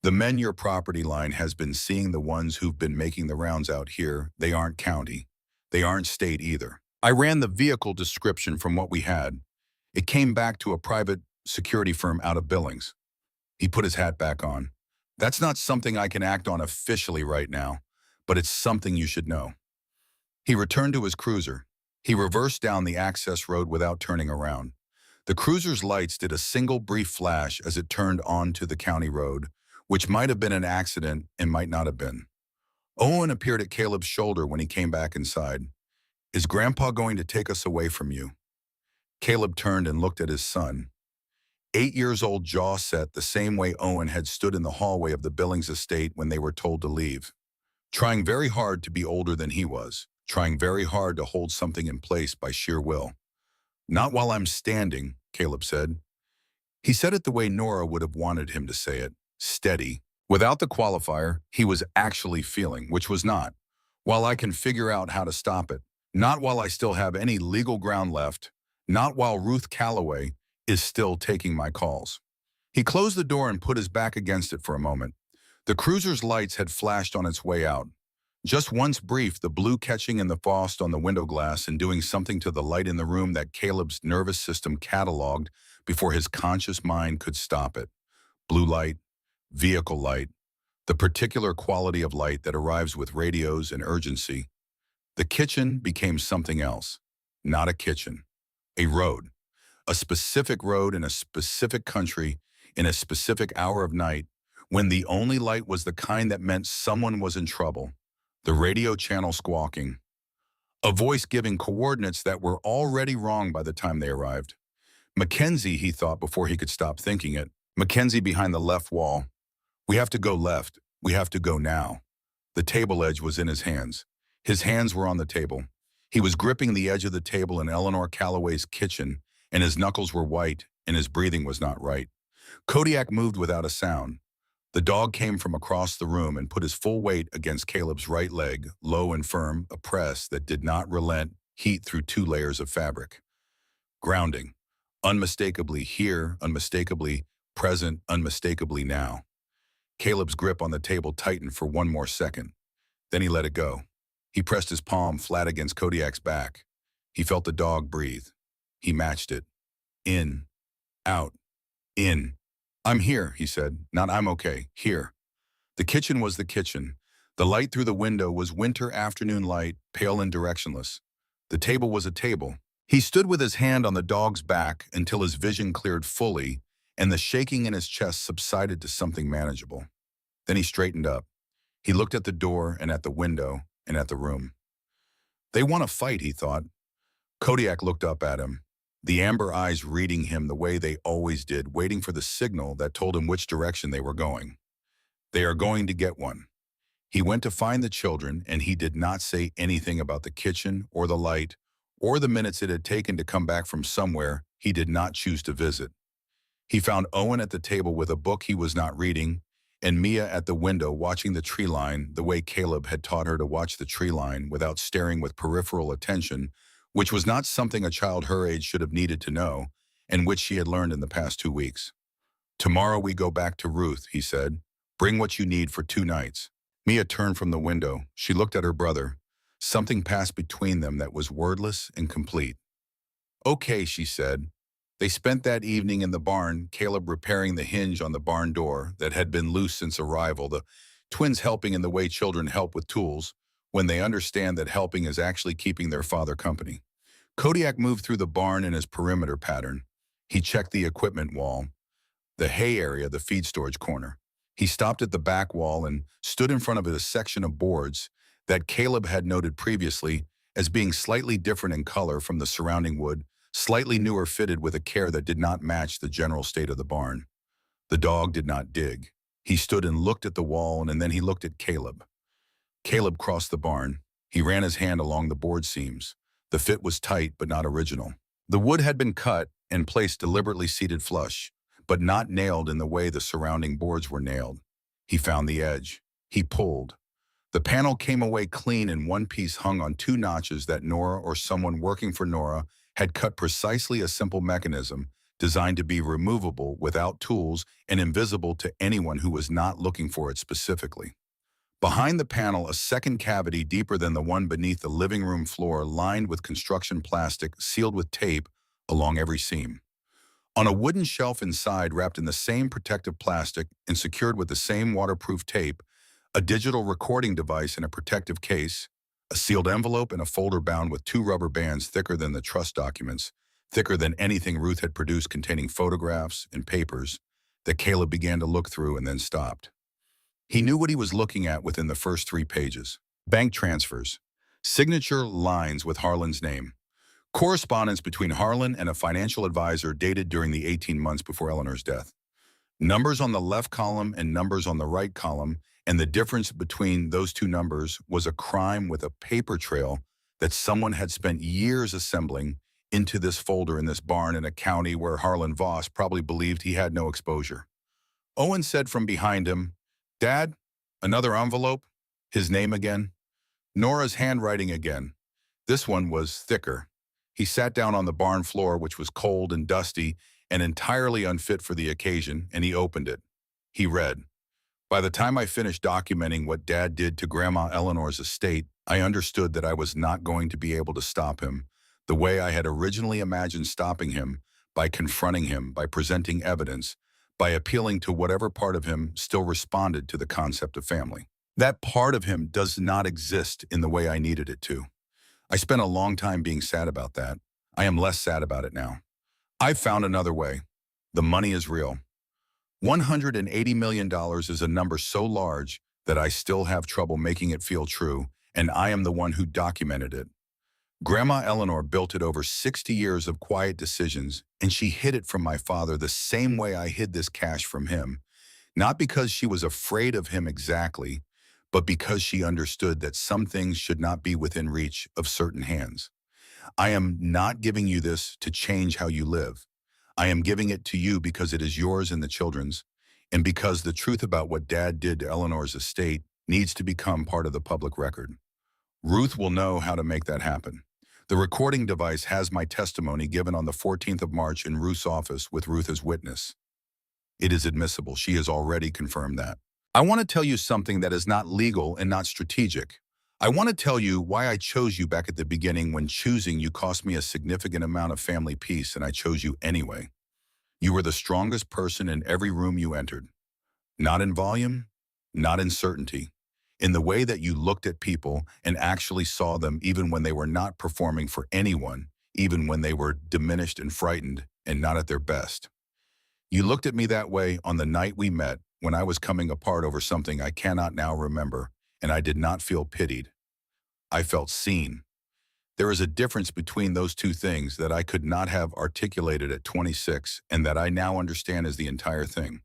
"The men your property line has been seeing, the ones who've been making the rounds out here, they aren't county. They aren't state either. I ran the vehicle description from what we had. It came back to a private security firm out of Billings." He put his hat back on. "That's not something I can act on officially right now, but it's something you should know." He returned to his cruiser. He reversed down the access road without turning around. The cruiser's lights did a single brief flash as it turned onto the county road, which might have been an accident and might not have been. Owen appeared at Caleb's shoulder when he came back inside. "Is Grandpa going to take us away from you?" Caleb turned and looked at his son. 8 years old, jaw set the same way Owen had stood in the hallway of the Billings estate when they were told to leave. Trying very hard to be older than he was, trying very hard to hold something in place by sheer will. "Not while I'm standing," Caleb said. He said it the way Nora would have wanted him to say it, steady. Without the qualifier, he was actually feeling, which was not. "While I can figure out how to stop it. Not while I still have any legal ground left. Not while Ruth Calloway is still taking my calls." He closed the door and put his back against it for a moment. The cruiser's lights had flashed on its way out. Just once brief, the blue catching in the frost on the window glass and doing something to the light in the room that Caleb's nervous system cataloged before his conscious mind could stop it. Blue light, vehicle light, the particular quality of light that arrives with radios and urgency. The kitchen became something else. Not a kitchen. A road. A specific road in a specific country, in a specific hour of night, when the only light was the kind that meant someone was in trouble. The radio channel squawking. A voice giving coordinates that were already wrong by the time they arrived. Mackenzie, he thought before he could stop thinking it. Mackenzie behind the left wall. We have to go left. We have to go now. The table edge was in his hands. His hands were on the table. He was gripping the edge of the table in Eleanor Calloway's kitchen, and his knuckles were white, and his breathing was not right. Kodiak moved without a sound. The dog came from across the room and put his full weight against Caleb's right leg, low and firm, a press that did not relent heat through 2 layers of fabric. Grounding. Unmistakably here, unmistakably present, unmistakably now. Caleb's grip on the table tightened for 1 more second. Then he let it go. He pressed his palm flat against Kodiak's back. He felt the dog breathe. He matched it. In. Out. In. I'm here, he said. Not I'm okay. Here. The kitchen was the kitchen. The light through the window was winter afternoon light, pale and directionless. The table was a table. He stood with his hand on the dog's back until his vision cleared fully and the shaking in his chest subsided to something manageable. Then he straightened up. He looked at the door and at the window and at the room. They want to fight, he thought. Kodiak looked up at him, the amber eyes reading him the way they always did, waiting for the signal that told him which direction they were going. They are going to get one. He went to find the children, and he did not say anything about the kitchen or the light or the minutes it had taken to come back from somewhere he did not choose to visit. He found Owen at the table with a book he was not reading, and Mia at the window watching the tree line the way Caleb had taught her to watch the tree line without staring with peripheral attention, which was not something a child her age should have needed to know, and which she had learned in the past 2 weeks. Tomorrow we go back to Ruth, he said. Bring what you need for 2 nights. Mia turned from the window. She looked at her brother. Something passed between them that was wordless and complete. Okay, she said. They spent that evening in the barn, Caleb repairing the hinge on the barn door that had been loose since arrival, the twins helping in the way children help with tools, when they understand that helping is actually keeping their father company. Kodiak moved through the barn in his perimeter pattern. He checked the equipment wall, the hay area, the feed storage corner. He stopped at the back wall and stood in front of a section of boards that Caleb had noted previously as being slightly different in color from the surrounding wood, slightly newer, fitted with a care that did not match the general state of the barn. The dog did not dig. He stood and looked at the wall, and then he looked at Caleb. Caleb crossed the barn. He ran his hand along the board seams. The fit was tight but not original. The wood had been cut and placed deliberately seated flush, but not nailed in the way the surrounding boards were nailed. He found the edge. He pulled. The panel came away clean, and one piece hung on 2 notches that Nora or someone working for Nora had cut precisely, a simple mechanism designed to be removable without tools and invisible to anyone who was not looking for it specifically. Behind the panel, a second cavity deeper than the one beneath the living room floor, lined with construction plastic, sealed with tape along every seam. On a wooden shelf inside, wrapped in the same protective plastic and secured with the same waterproof tape, a digital recording device in a protective case, a sealed envelope, and a folder bound with 2 rubber bands thicker than the trust documents, thicker than anything Ruth had produced, containing photographs and papers that Caleb began to look through and then stopped. He knew what he was looking at within the first 3 pages. Bank transfers, signature lines with Harlan's name, correspondence between Harlan and a financial advisor dated during the 18 months before Eleanor's death. Numbers on the left column and numbers on the right column, and the difference between those 2 numbers was a crime with a paper trail that someone had spent years assembling into this folder in this barn in a county where Harlan Voss probably believed he had no exposure. Owen said from behind him, "Dad, another envelope?" His name again. Nora's handwriting again. This one was thicker. He sat down on the barn floor, which was cold and dusty and entirely unfit for the occasion, and he opened it. He read, "By the time I finished documenting what Dad did to Grandma Eleanor's estate, I understood that I was not going to be able to stop him the way I had originally imagined stopping him, by confronting him, by presenting evidence, by appealing to whatever part of him still responded to the concept of family. That part of him does not exist in the way I needed it to. I spent a long time being sad about that. I am less sad about it now. I've found another way. The money is real. $180 million is a number so large that I still have trouble making it feel true, and I am the one who documented it. Grandma Eleanor built it over 60 years of quiet decisions, and she hid it from my father the same way I hid this cash from him, not because she was afraid of him exactly, but because she understood that some things should not be within reach of certain hands. I am not giving you this to change how you live. I am giving it to you because it is yours and the children's, and because the truth about what Dad did to Eleanor's estate needs to become part of the public record. Ruth will know how to make that happen. The recording device has my testimony given on the 14th of March in Ruth's office with Ruth as witness. It is admissible. She has already confirmed that. I want to tell you something that is not legal and not strategic. I want to tell you why I chose you back at the beginning when choosing you cost me a significant amount of family peace, and I chose you anyway. You were the strongest person in every room you entered. Not in volume, not in certainty. In the way that you looked at people and actually saw them even when they were not performing for anyone, even when they were diminished and frightened and not at their best. You looked at me that way on the night we met when I was coming apart over something I cannot now remember, and I did not feel pitied. I felt seen. There is a difference between those two things that I could not have articulated at 26 and that I now understand as the entire thing.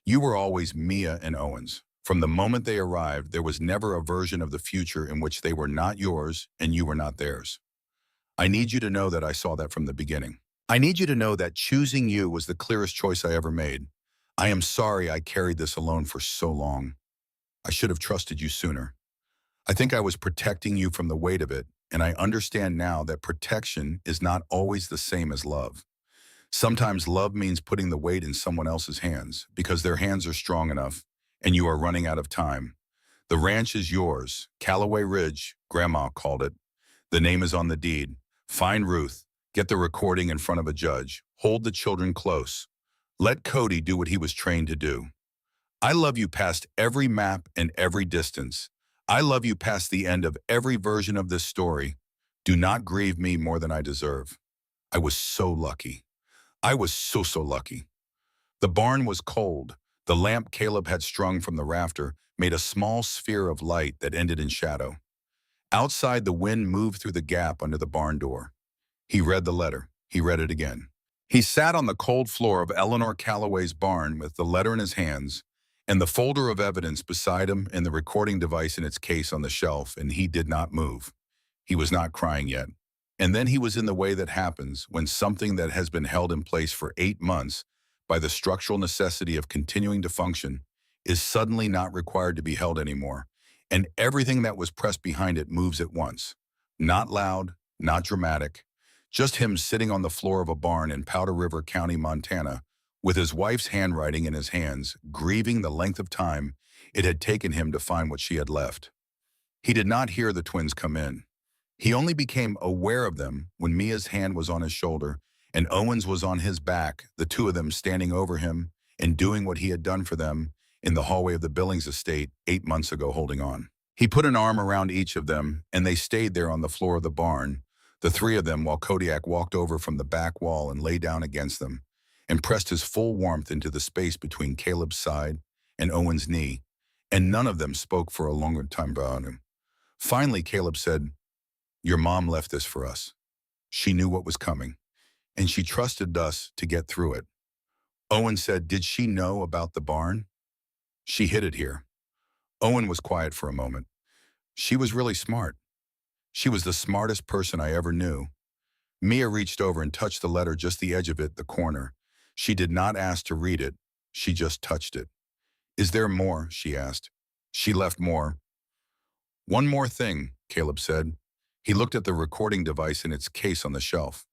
You were always Mia and Owen's. From the moment they arrived, there was never a version of the future in which they were not yours and you were not theirs. I need you to know that I saw that from the beginning. I need you to know that choosing you was the clearest choice I ever made. I am sorry I carried this alone for so long. I should have trusted you sooner. I think I was protecting you from the weight of it, and I understand now that protection is not always the same as love. Sometimes love means putting the weight in someone else's hands because their hands are strong enough and you are running out of time. The ranch is yours. Callaway Ridge, Grandma called it. The name is on the deed. Find Ruth. Get the recording in front of a judge. Hold the children close. Let Cody do what he was trained to do. I love you past every map and every distance. I love you past the end of every version of this story. Do not grieve me more than I deserve. I was so lucky. I was so lucky. The barn was cold. The lamp Caleb had strung from the rafter made a small sphere of light that ended in shadow. Outside, the wind moved through the gap under the barn door. He read the letter. He read it again. He sat on the cold floor of Eleanor Callaway's barn with the letter in his hands and the folder of evidence beside him and the recording device in its case on the shelf, and he did not move. He was not crying yet. And then he was in the way that happens when something that has been held in place for 8 months by the structural necessity of continuing to function is suddenly not required to be held anymore, and everything that was pressed behind it moves at once. Not loud, not dramatic, just him sitting on the floor of a barn in Powder River County, Montana, with his wife's handwriting in his hands, grieving the length of time it had taken him to find what she had left. He did not hear the twins come in. He only became aware of them when Mia's hand was on his shoulder and Owen's was on his back, the two of them standing over him and doing what he had done for them in the hallway of the Billings estate 8 months ago, holding on. He put an arm around each of them, and they stayed there on the floor of the barn, the three of them, while Kodiak walked over from the back wall and lay down against them and pressed his full warmth into the space between Caleb's side and Owen's knee, and none of them spoke for a longer time about him. Finally, Caleb said, "Your mom left this for us. She knew what was coming, and she trusted us to get through it." Owen said, "Did she know about the barn?" "She hid it here." Owen was quiet for a moment. "She was really smart. She was the smartest person I ever knew." Mia reached over and touched the letter, just the edge of it, the corner. She did not ask to read it. She just touched it. "Is there more?" she asked. "She left more." "One more thing," Caleb said. He looked at the recording device in its case on the shelf.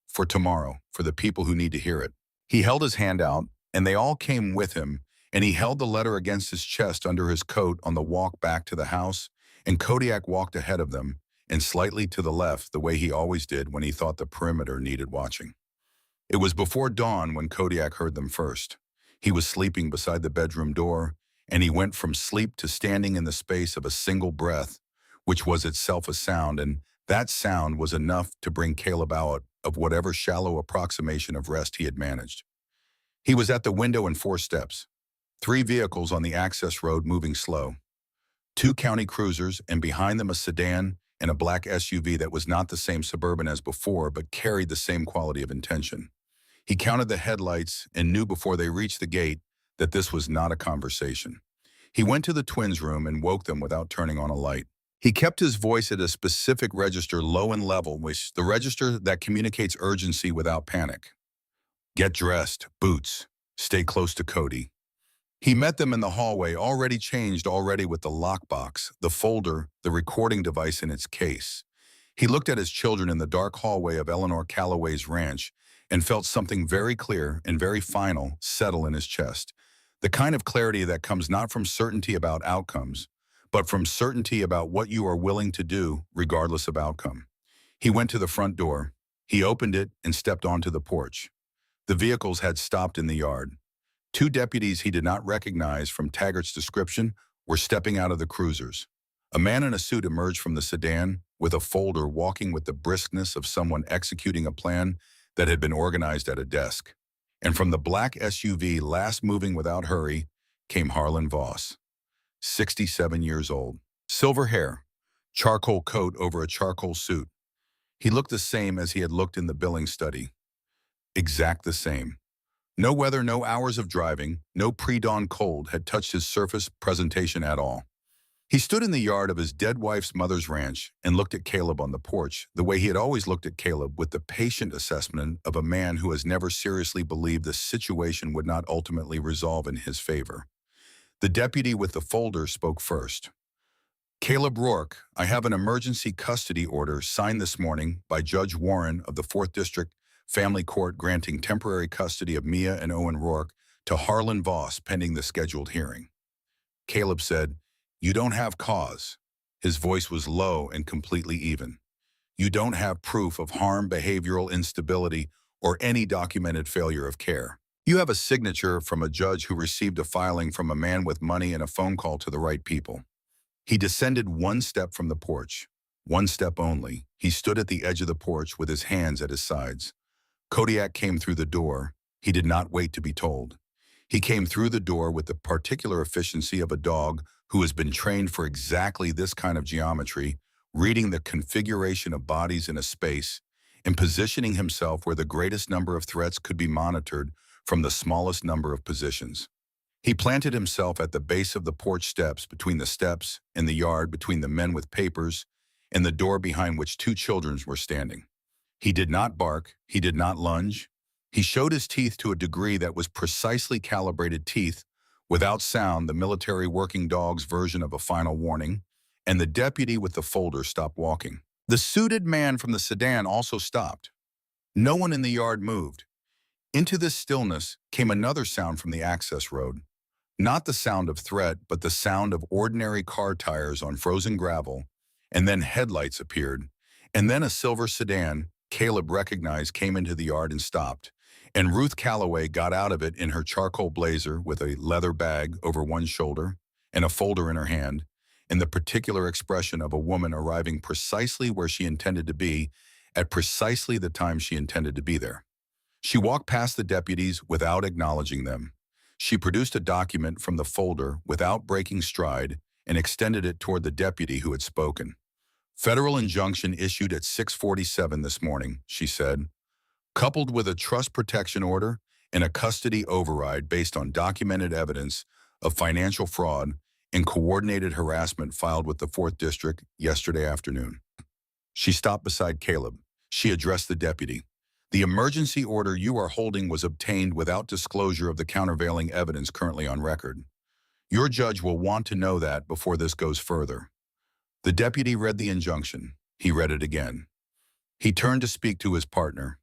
"For tomorrow, for the people who need to hear it." He held his hand out, and they all came with him, and he held the letter against his chest under his coat on the walk back to the house, and Kodiak walked ahead of them and slightly to the left, the way he always did when he thought the perimeter needed watching. It was before dawn when Kodiak heard them first. He was sleeping beside the bedroom door, and he went from sleep to standing in the space of a single breath, which was itself a sound, and that sound was enough to bring Caleb out of whatever shallow approximation of rest he had managed. He was at the window in 4 steps. 3 vehicles on the access road moving slow. 2 county cruisers, and behind them a sedan and a black SUV that was not the same Suburban as before, but carried the same quality of intention. He counted the headlights and knew before they reached the gate that this was not a conversation. He went to the twins' room and woke them without turning on a light. He kept his voice at a specific register, low and level, which the register that communicates urgency without panic. Get dressed, boots, stay close to Cody. He met them in the hallway, already changed, already with the lockbox, the folder, the recording device in its case. He looked at his children in the dark hallway of Eleanor Calloway's ranch and felt something very clear and very final settle in his chest. The kind of clarity that comes not from certainty about outcomes, but from certainty about what you are willing to do regardless of outcome. He went to the front door. He opened it and stepped onto the porch. The vehicles had stopped in the yard. 2 deputies he did not recognize from Taggart's description were stepping out of the cruisers. A man in a suit emerged from the sedan with a folder, walking with the briskness of someone executing a plan that had been organized at a desk. And from the black SUV, last moving without hurry, came Harlan Voss, 67 years old. Silver hair, charcoal coat over a charcoal suit. He looked the same as he had looked in the billing study. Exact the same. No weather, no hours of driving, no pre-dawn cold had touched his surface presentation at all. He stood in the yard of his dead wife's mother's ranch and looked at Caleb on the porch, the way he had always looked at Caleb, with the patient assessment of a man who has never seriously believed the situation would not ultimately resolve in his favor. The deputy with the folder spoke first. Caleb Rourke, I have an emergency custody order signed this morning by Judge Warren of the 4th District Family Court granting temporary custody of Mia and Owen Rourke to Harlan Voss pending the scheduled hearing. Caleb said, You don't have cause. His voice was low and completely even. You don't have proof of harm, behavioral instability, or any documented failure of care. You have a signature from a judge who received a filing from a man with money and a phone call to the right people. He descended 1 step from the porch. 1 step only. He stood at the edge of the porch with his hands at his sides. Kodiak came through the door. He did not wait to be told. He came through the door with the particular efficiency of a dog who has been trained for exactly this kind of geometry, reading the configuration of bodies in a space and positioning himself where the greatest number of threats could be monitored from the smallest number of positions. He planted himself at the base of the porch steps, between the steps and the yard, between the men with papers and the door behind which 2 children were standing. He did not bark. He did not lunge. He showed his teeth to a degree that was precisely calibrated teeth, without sound, the military working dog's version of a final warning, and the deputy with the folder stopped walking. The suited man from the sedan also stopped. No one in the yard moved. Into this stillness came another sound from the access road. Not the sound of threat, but the sound of ordinary car tires on frozen gravel, and then headlights appeared, and then a silver sedan Caleb recognized came into the yard and stopped, and Ruth Calloway got out of it in her charcoal blazer with a leather bag over one shoulder and a folder in her hand, and the particular expression of a woman arriving precisely where she intended to be at precisely the time she intended to be there. She walked past the deputies without acknowledging them. She produced a document from the folder without breaking stride and extended it toward the deputy who had spoken. Federal injunction issued at 6:47 this morning, she said, coupled with a trust protection order and a custody override based on documented evidence of financial fraud and coordinated harassment filed with the 4th District yesterday afternoon. She stopped beside Caleb. She addressed the deputy. The emergency order you are holding was obtained without disclosure of the countervailing evidence currently on record. Your judge will want to know that before this goes further. The deputy read the injunction. He read it again. He turned to speak to his partner,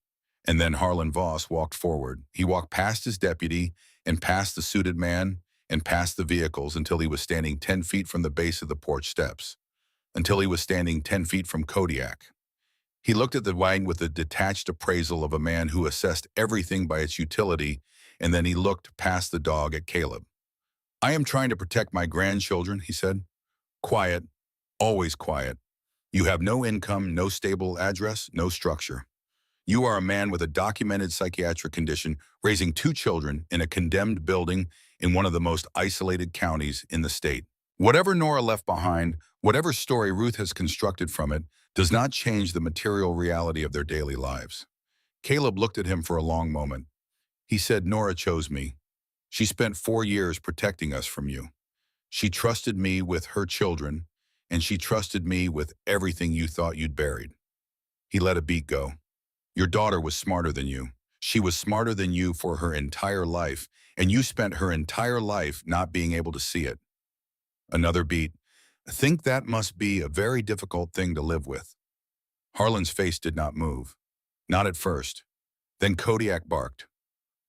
and then Harlan Voss walked forward. He walked past his deputy and past the suited man and past the vehicles until he was standing 10 feet from the base of the porch steps, until he was standing 10 feet from Kodiak. He looked at the wine with the detached appraisal of a man who assessed everything by its utility and then he looked past the dog at Caleb. "I am trying to protect my grandchildren," he said. "Quiet, always quiet. You have no income, no stable address, no structure. You are a man with a documented psychiatric condition, raising two children in a condemned building in one of the most isolated counties in the state. Whatever Nora left behind, whatever story Ruth has constructed from it, does not change the material reality of their daily lives." Caleb looked at him for a long moment. He said, "Nora chose me. She spent 4 years protecting us from you. She trusted me with her children, and she trusted me with everything you thought you'd buried." He let a beat go. "Your daughter was smarter than you. She was smarter than you for her entire life, and you spent her entire life not being able to see it." Another beat. "I think that must be a very difficult thing to live with." Harlan's face did not move. Not at first. Then Kodiak barked.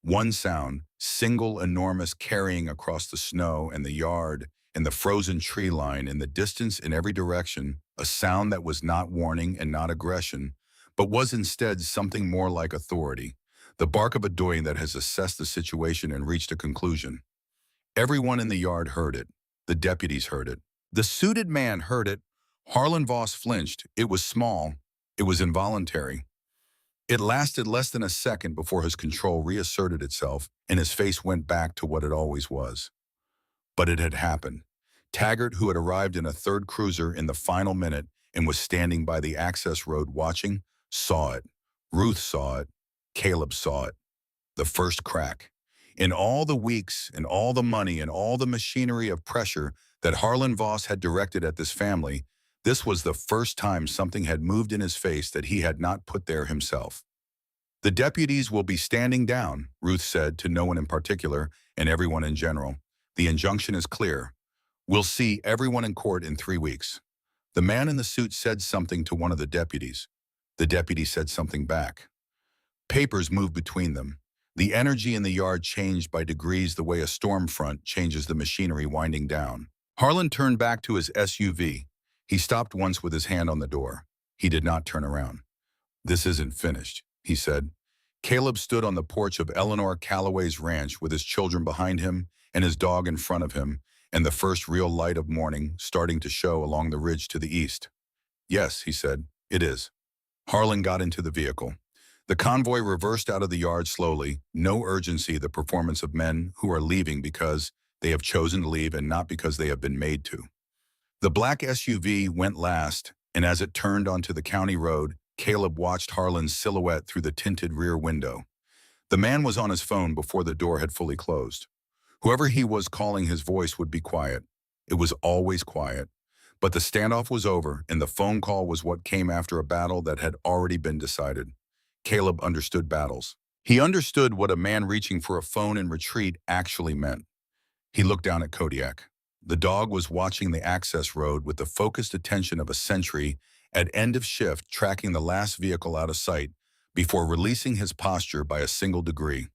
One sound, single enormous carrying across the snow and the yard and the frozen tree line in the distance in every direction, a sound that was not warning and not aggression, but was instead something more like authority, the bark of a dog that has assessed the situation and reached a conclusion. Everyone in the yard heard it. The deputies heard it. The suited man heard it. Harlan Voss flinched. It was small. It was involuntary. It lasted less than a second before his control reasserted itself and his face went back to what it always was. But it had happened. Taggart, who had arrived in a third cruiser in the final minute and was standing by the access road watching, saw it. Ruth saw it. Caleb saw it. The first crack. In all the weeks and all the money and all the machinery of pressure that Harlan Voss had directed at this family, this was the first time something had moved in his face that he had not put there himself. "The deputies will be standing down," Ruth said to no one in particular and everyone in general. "The injunction is clear. We'll see everyone in court in 3 weeks." The man in the suit said something to one of the deputies. The deputy said something back. Papers moved between them. The energy in the yard changed by degrees the way a storm front changes the machinery winding down. Harlan turned back to his SUV. He stopped once with his hand on the door. He did not turn around. "This isn't finished," he said. Caleb stood on the porch of Eleanor Calloway's ranch with his children behind him and his dog in front of him, and the first real light of morning starting to show along the ridge to the east. "Yes," he said, "it is." Harlan got into the vehicle. The convoy reversed out of the yard slowly, no urgency, the performance of men who are leaving because they have chosen to leave and not because they have been made to. The black SUV went last, and as it turned onto the county road, Caleb watched Harlan's silhouette through the tinted rear window. The man was on his phone before the door had fully closed. Whoever he was calling, his voice would be quiet. It was always quiet. But the standoff was over, and the phone call was what came after a battle that had already been decided. Caleb understood battles. He understood what a man reaching for a phone in retreat actually meant. He looked down at Kodiak. The dog was watching the access road with the focused attention of a sentry at end of shift, tracking the last vehicle out of sight before releasing his posture by a single degree.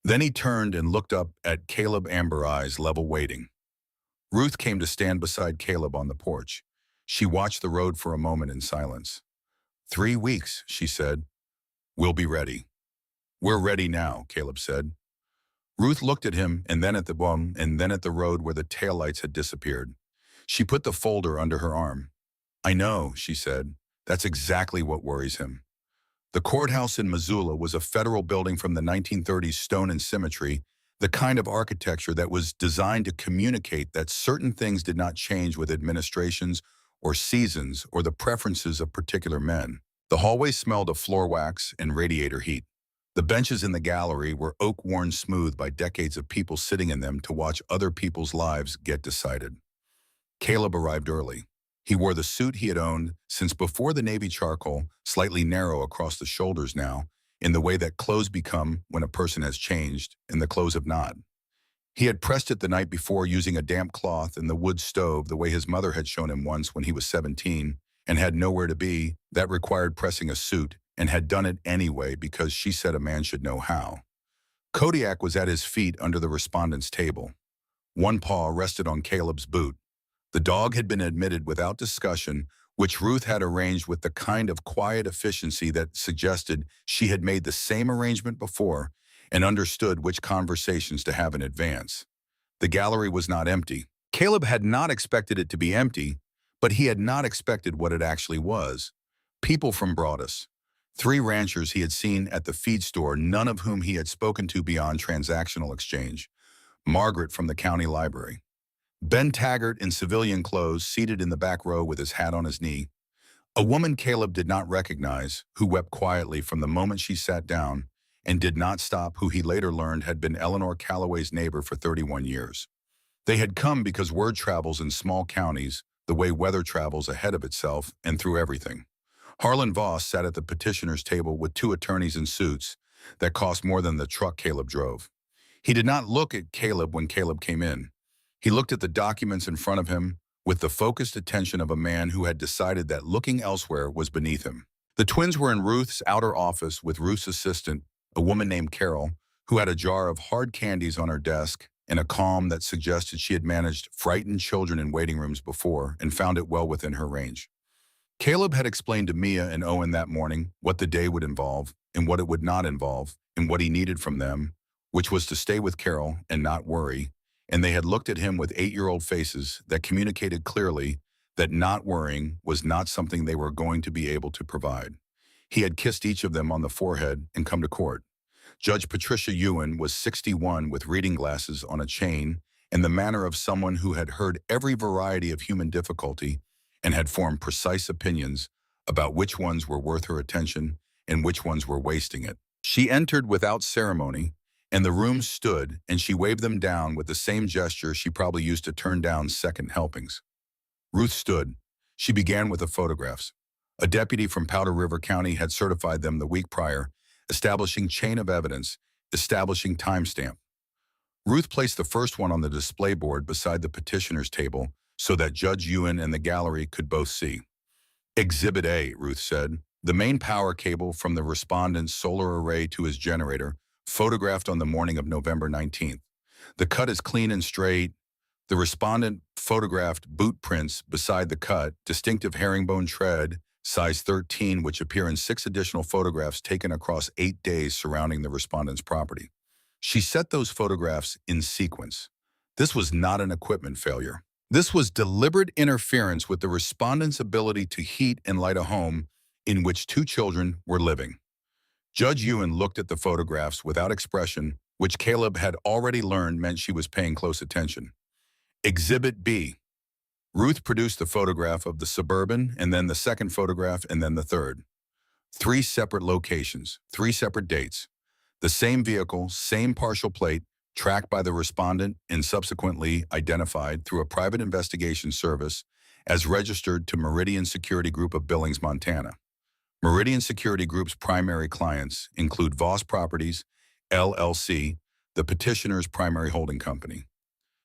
Then he turned and looked up at Caleb, amber eyes level waiting. Ruth came to stand beside Caleb on the porch. She watched the road for a moment in silence. 3 weeks, she said. "We'll be ready." "We're ready now," Caleb said. Ruth looked at him and then at the bum and then at the road where the taillights had disappeared. She put the folder under her arm. "I know," she said. "That's exactly what worries him." The courthouse in Missoula was a federal building from the 1930s, stone and symmetry, the kind of architecture that was designed to communicate that certain things did not change with administrations or seasons or the preferences of particular men. The hallway smelled of floor wax and radiator heat. The benches in the gallery were oak-worn smooth by decades of people sitting in them to watch other people's lives get decided. Caleb arrived early. He wore the suit he had owned since before the Navy charcoal, slightly narrow across the shoulders now, in the way that clothes become when a person has changed and the clothes have not. He had pressed it the night before using a damp cloth in the wood stove the way his mother had shown him once when he was 17 and had nowhere to be that required pressing a suit, and had done it anyway because she said a man should know how. Kodiak was at his feet under the respondent's table. One paw rested on Caleb's boot. The dog had been admitted without discussion, which Ruth had arranged with the kind of quiet efficiency that suggested she had made the same arrangement before, and understood which conversations to have in advance. The gallery was not empty. Caleb had not expected it to be empty, but he had not expected what it actually was. People from Broadus. 3 ranchers he had seen at the feed store, none of whom he had spoken to beyond transactional exchange. Margaret from the county library. Ben Taggart in civilian clothes, seated in the back row with his hat on his knee. A woman Caleb did not recognize, who wept quietly from the moment she sat down and did not stop, who he later learned had been Eleanor Calloway's neighbor for 31 years. They had come because word travels in small counties the way weather travels ahead of itself and through everything. Harlan Voss sat at the petitioner's table with 2 attorneys in suits that cost more than the truck Caleb drove. He did not look at Caleb when Caleb came in. He looked at the documents in front of him with the focused attention of a man who had decided that looking elsewhere was beneath him. The twins were in Ruth's outer office with Ruth's assistant, a woman named Carol, who had a jar of hard candies on her desk and a calm that suggested she had managed frightened children in waiting rooms before and found it well within her range. Caleb had explained to Mia and Owen that morning what the day would involve and what it would not involve and what he needed from them, which was to stay with Carol and not worry, and they had looked at him with 8-year-old faces that communicated clearly that not worrying was not something they were going to be able to provide. He had kissed each of them on the forehead and come to court. Judge Patricia Ewan was 61 with reading glasses on a chain and the manner of someone who had heard every variety of human difficulty and had formed precise opinions about which ones were worth her attention and which ones were wasting it. She entered without ceremony, and the room stood, and she waved them down with the same gesture she probably used to turn down second helpings. Ruth stood. She began with the photographs. A deputy from Powder River County had certified them the week prior, establishing chain of evidence, establishing timestamp. Ruth placed the first one on the display board beside the petitioner's table so that Judge Ewan and the gallery could both see. Exhibit A, Ruth said, the main power cable from the respondent's solar array to his generator, photographed on the morning of November 19th. The cut is clean and straight. The respondent photographed boot prints beside the cut, distinctive herringbone tread, size 13, which appear in 6 additional photographs taken across 8 days surrounding the respondent's property. She set those photographs in sequence. This was not an equipment failure. This was deliberate interference with the respondent's ability to heat and light a home in which 2 children were living. Judge Ewan looked at the photographs without expression, which Caleb had already learned meant she was paying close attention. Exhibit B. Ruth produced the photograph of the Suburban, and then the second photograph, and then the third. 3 separate locations, 3 separate dates. The same vehicle, same partial plate, tracked by the respondent and subsequently identified through a private investigation service as registered to Meridian Security Group of Billings, Montana. Meridian Security Group's primary clients include Voss Properties, LLC, the petitioner's primary holding company.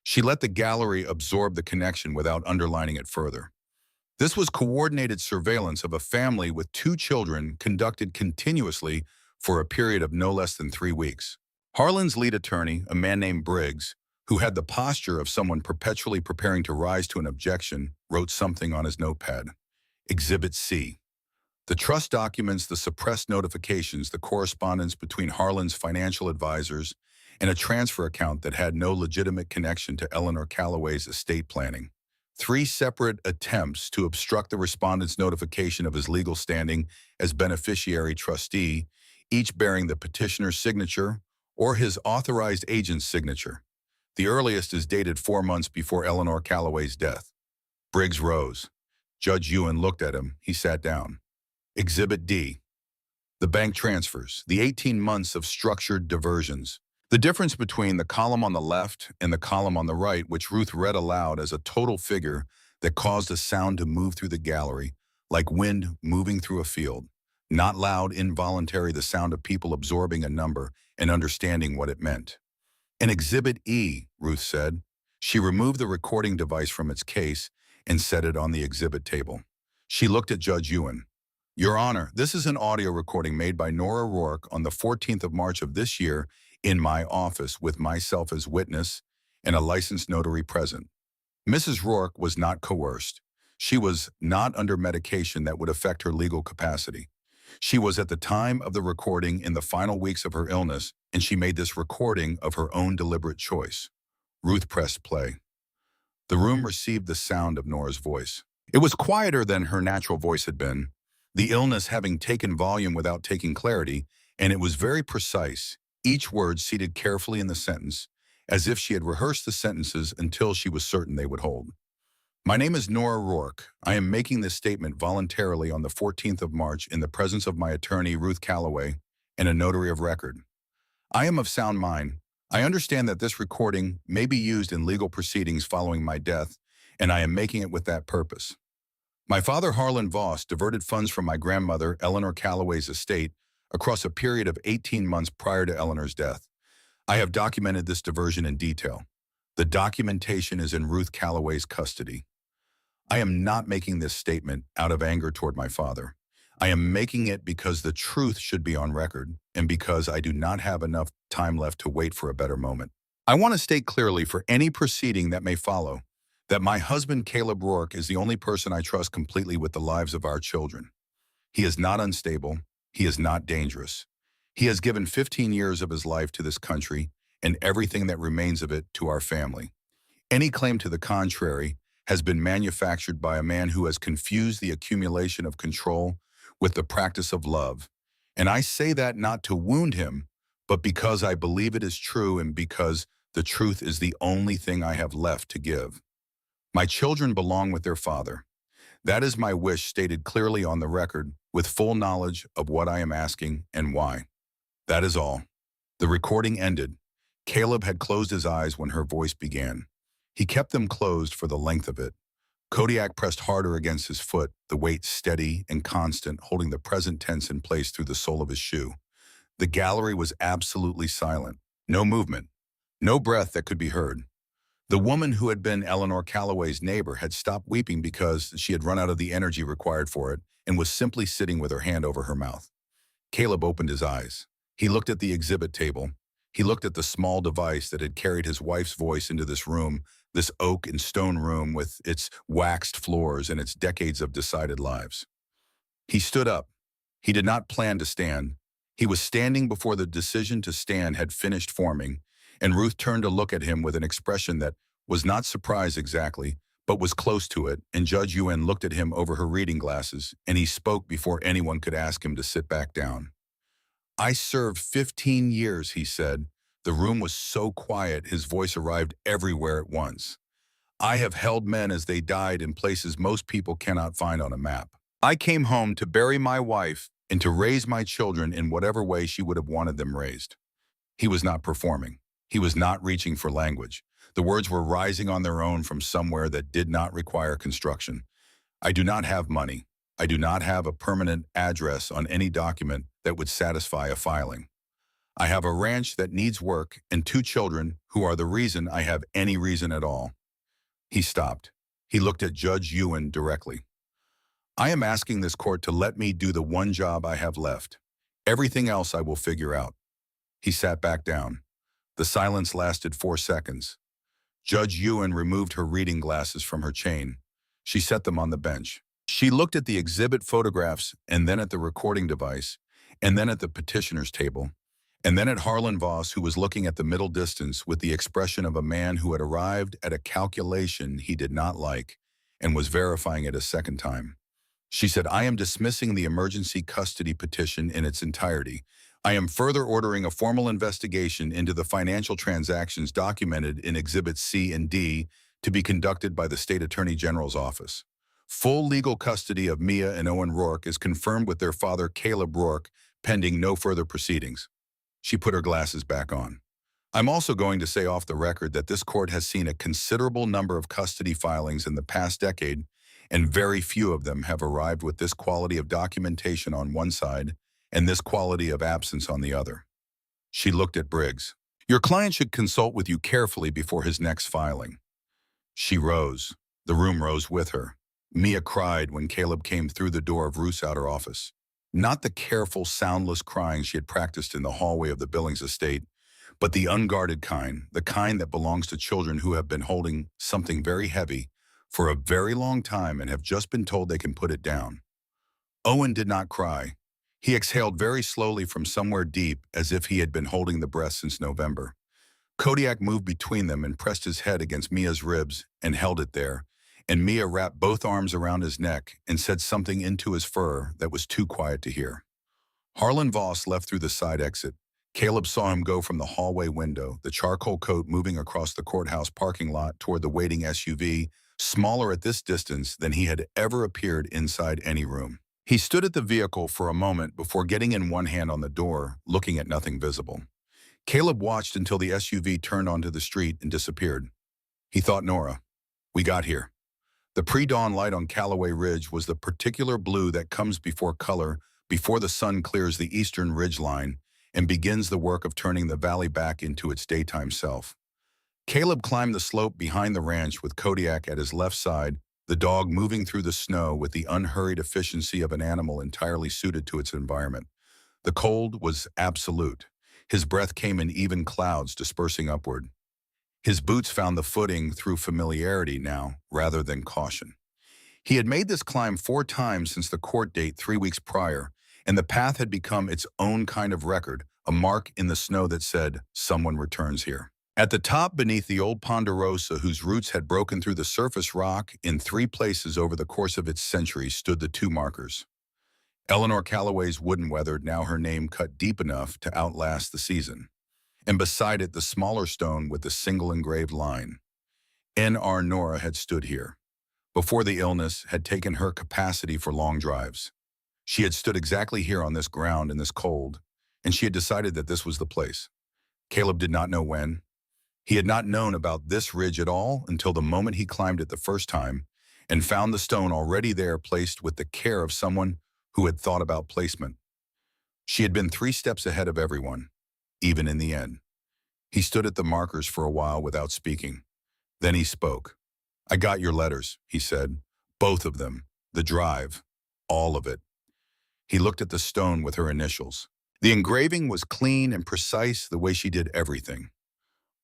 She let the gallery absorb the connection without underlining it further. This was coordinated surveillance of a family with 2 children conducted continuously for a period of no less than 3 weeks. Harlan's lead attorney, a man named Briggs, who had the posture of someone perpetually preparing to rise to an objection, wrote something on his notepad. Exhibit C. The trust documents, the suppressed notifications, the correspondence between Harlan's financial advisors, and a transfer account that had no legitimate connection to Eleanor Calloway's estate planning. 3 separate attempts to obstruct the respondent's notification of his legal standing as beneficiary trustee, each bearing the petitioner's signature or his authorized agent's signature. The earliest is dated 4 months before Eleanor Calloway's death. Briggs rose. Judge Ewan looked at him. He sat down. Exhibit D. The bank transfers, the 18 months of structured diversions. The difference between the column on the left and the column on the right, which Ruth read aloud as a total figure that caused a sound to move through the gallery, like wind moving through a field. Not loud, involuntary, the sound of people absorbing a number and understanding what it meant. And Exhibit E, Ruth said. She removed the recording device from its case and set it on the exhibit table. She looked at Judge Ewan. Your Honor, this is an audio recording made by Nora Rourke on the 14th of March of this year in my office with myself as witness and a licensed notary present. Mrs. Rourke was not coerced. She was not under medication that would affect her legal capacity. She was at the time of the recording in the final weeks of her illness, and she made this recording of her own deliberate choice. Ruth pressed play. The room received the sound of Nora's voice. It was quieter than her natural voice had been, the illness having taken volume without taking clarity, and it was very precise, each word seated carefully in the sentence, as if she had rehearsed the sentences until she was certain they would hold. My name is Nora Rourke. I am making this statement voluntarily on the 14th of March in the presence of my attorney, Ruth Calloway, and a notary of record. I am of sound mind. I understand that this recording may be used in legal proceedings following my death, and I am making it with that purpose. My father, Harlan Voss, diverted funds from my grandmother, Eleanor Calloway's estate, across a period of 18 months prior to Eleanor's death. I have documented this diversion in detail. The documentation is in Ruth Calloway's custody. I am not making this statement out of anger toward my father. I am making it because the truth should be on record and because I do not have enough time left to wait for a better moment. I want to state clearly for any proceeding that may follow that my husband, Caleb Rourke, is the only person I trust completely with the lives of our children. He is not unstable. He is not dangerous. He has given 15 years of his life to this country and everything that remains of it to our family. Any claim to the contrary has been manufactured by a man who has confused the accumulation of control with the practice of love. And I say that not to wound him, but because I believe it is true and because the truth is the only thing I have left to give. My children belong with their father. That is my wish stated clearly on the record with full knowledge of what I am asking and why. That is all. The recording ended. Caleb had closed his eyes when her voice began. He kept them closed for the length of it. Kodiak pressed harder against his foot, the weight steady and constant, holding the present tense in place through the sole of his shoe. The gallery was absolutely silent. No movement. No breath that could be heard. The woman who had been Eleanor Calloway's neighbor had stopped weeping because she had run out of the energy required for it and was simply sitting with her hand over her mouth. Caleb opened his eyes. He looked at the exhibit table. He looked at the small device that had carried his wife's voice into this room, this oak and stone room with its waxed floors and its decades of decided lives. He stood up. He did not plan to stand. He was standing before the decision to stand had finished forming, and Ruth turned to look at him with an expression that was not surprise exactly, but was close to it, and Judge Yuen looked at him over her reading glasses, and he spoke before anyone could ask him to sit back down. I served 15 years, he said. The room was so quiet, his voice arrived everywhere at once. I have held men as they died in places most people cannot find on a map. I came home to bury my wife and to raise my children in whatever way she would have wanted them raised. He was not performing. He was not reaching for language. The words were rising on their own from somewhere that did not require construction. I do not have money. I do not have a permanent address on any document that would satisfy a filing. I have a ranch that needs work and 2 children who are the reason I have any reason at all. He stopped. He looked at Judge Yuen directly. I am asking this court to let me do the one job I have left. Everything else I will figure out. He sat back down. The silence lasted 4 seconds. Judge Yuen removed her reading glasses from her chain. She set them on the bench. She looked at the exhibit photographs and then at the recording device, and then at the petitioner's table, and then at Harlan Voss, who was looking at the middle distance with the expression of a man who had arrived at a calculation he did not like and was verifying it a second time. She said, I am dismissing the emergency custody petition in its entirety. I am further ordering a formal investigation into the financial transactions documented in Exhibits C and D to be conducted by the State Attorney General's office. Full legal custody of Mia and Owen Rourke is confirmed with their father, Caleb Rourke, pending no further proceedings. She put her glasses back on. I'm also going to say off the record that this court has seen a considerable number of custody filings in the past decade, and very few of them have arrived with this quality of documentation on one side and this quality of absence on the other. She looked at Briggs. Your client should consult with you carefully before his next filing. She rose. The room rose with her. Mia cried when Caleb came through the door of Ruth's outer office. Not the careful, soundless crying she had practiced in the hallway of the Billings estate, but the unguarded kind, the kind that belongs to children who have been holding something very heavy for a very long time and have just been told they can put it down. Owen did not cry. He exhaled very slowly from somewhere deep, as if he had been holding the breath since November. Kodiak moved between them and pressed his head against Mia's ribs and held it there, and Mia wrapped both arms around his neck and said something into his fur that was too quiet to hear. Harlan Voss left through the side exit. Caleb saw him go from the hallway window, the charcoal coat moving across the courthouse parking lot toward the waiting SUV, smaller at this distance than he had ever appeared inside any room. He stood at the vehicle for a moment before getting in one hand on the door, looking at nothing visible. Caleb watched until the SUV turned onto the street and disappeared. He thought Nora. We got here. The pre-dawn light on Callaway Ridge was the particular blue that comes before color, before the sun clears the eastern ridge line and begins the work of turning the valley back into its daytime self. Caleb climbed the slope behind the ranch with Kodiak at his left side, the dog moving through the snow with the unhurried efficiency of an animal entirely suited to its environment. The cold was absolute. His breath came in even clouds dispersing upward. His boots found the footing through familiarity now, rather than caution. He had made this climb 4 times since the court date 3 weeks prior, and the path had become its own kind of record, a mark in the snow that said, someone returns here. At the top beneath the old ponderosa, whose roots had broken through the surface rock in 3 places over the course of its centuries, stood the 2 markers. Eleanor Callaway's wooden weathered, now her name cut deep enough to outlast the season. And beside it the smaller stone with the single engraved line. N.R. Nora had stood here. Before the illness had taken her capacity for long drives. She had stood exactly here on this ground in this cold, and she had decided that this was the place. Caleb did not know when. He had not known about this ridge at all until the moment he climbed it the first time and found the stone already there, placed with the care of someone who had thought about placement. She had been 3 steps ahead of everyone, even in the end. He stood at the markers for a while without speaking. Then he spoke. I got your letters, he said. Both of them. The drive. All of it. He looked at the stone with her initials. The engraving was clean and precise, the way she did everything.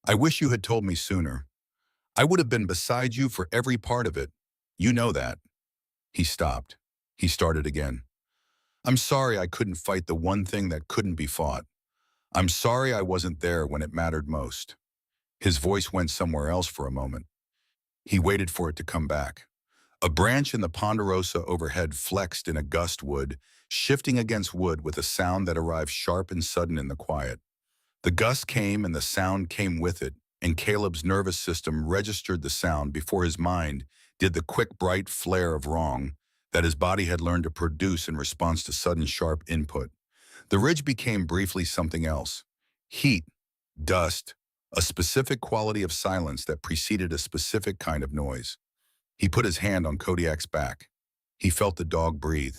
I wish you had told me sooner. I would have been beside you for every part of it. You know that. He stopped. He started again. I'm sorry I couldn't fight the one thing that couldn't be fought. I'm sorry I wasn't there when it mattered most. His voice went somewhere else for a moment. He waited for it to come back. A branch in the ponderosa overhead flexed in a gust wood, shifting against wood with a sound that arrived sharp and sudden in the quiet. The gust came and the sound came with it, and Caleb's nervous system registered the sound before his mind did the quick, bright flare of wrong that his body had learned to produce in response to sudden, sharp input. The ridge became briefly something else. Heat, dust, a specific quality of silence that preceded a specific kind of noise. He put his hand on Kodiak's back. He felt the dog breathe.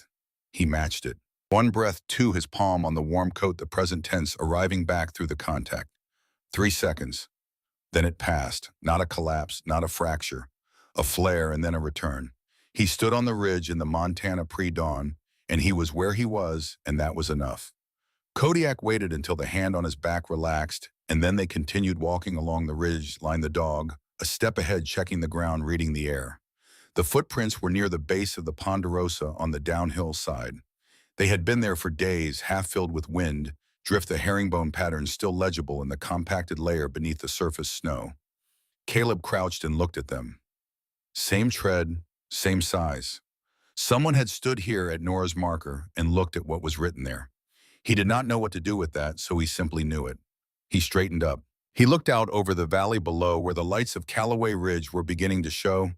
He matched it. One breath to his palm on the warm coat, the present tense arriving back through the contact. 3 seconds. Then it passed. Not a collapse, not a fracture. A flare and then a return. He stood on the ridge in the Montana pre-dawn, and he was where he was, and that was enough. Kodiak waited until the hand on his back relaxed, and then they continued walking along the ridge line, the dog, a step ahead, checking the ground, reading the air. The footprints were near the base of the ponderosa on the downhill side. They had been there for days, half filled with wind, drift, the herringbone patterns still legible in the compacted layer beneath the surface snow. Caleb crouched and looked at them. Same tread, same size. Someone had stood here at Nora's marker and looked at what was written there. He did not know what to do with that, so he simply knew it. He straightened up. He looked out over the valley below where the lights of Callaway Ridge were beginning to show.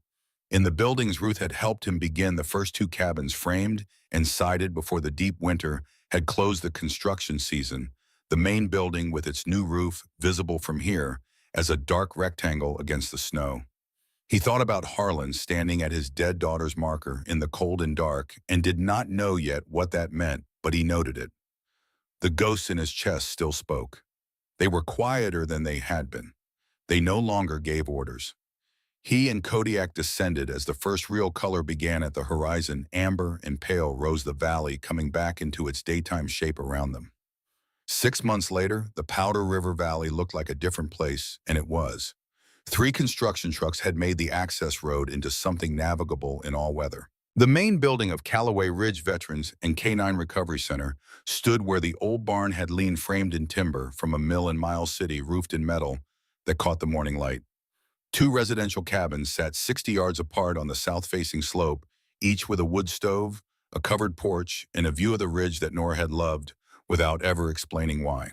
In the buildings Ruth had helped him begin, the first 2 cabins framed and sided before the deep winter had closed the construction season, the main building with its new roof visible from here as a dark rectangle against the snow. He thought about Harlan standing at his dead daughter's marker in the cold and dark and did not know yet what that meant, but he noted it. The ghosts in his chest still spoke. They were quieter than they had been. They no longer gave orders. He and Kodiak descended as the first real color began at the horizon. Amber and pale rose the valley, coming back into its daytime shape around them. 6 months later, the Powder River Valley looked like a different place, and it was. 3 construction trucks had made the access road into something navigable in all weather. The main building of Callaway Ridge Veterans and K-9 Recovery Center stood where the old barn had leaned framed in timber from a mill in Miles City roofed in metal that caught the morning light. Two residential cabins sat 60 yards apart on the south-facing slope, each with a wood stove, a covered porch, and a view of the ridge that Nora had loved without ever explaining why.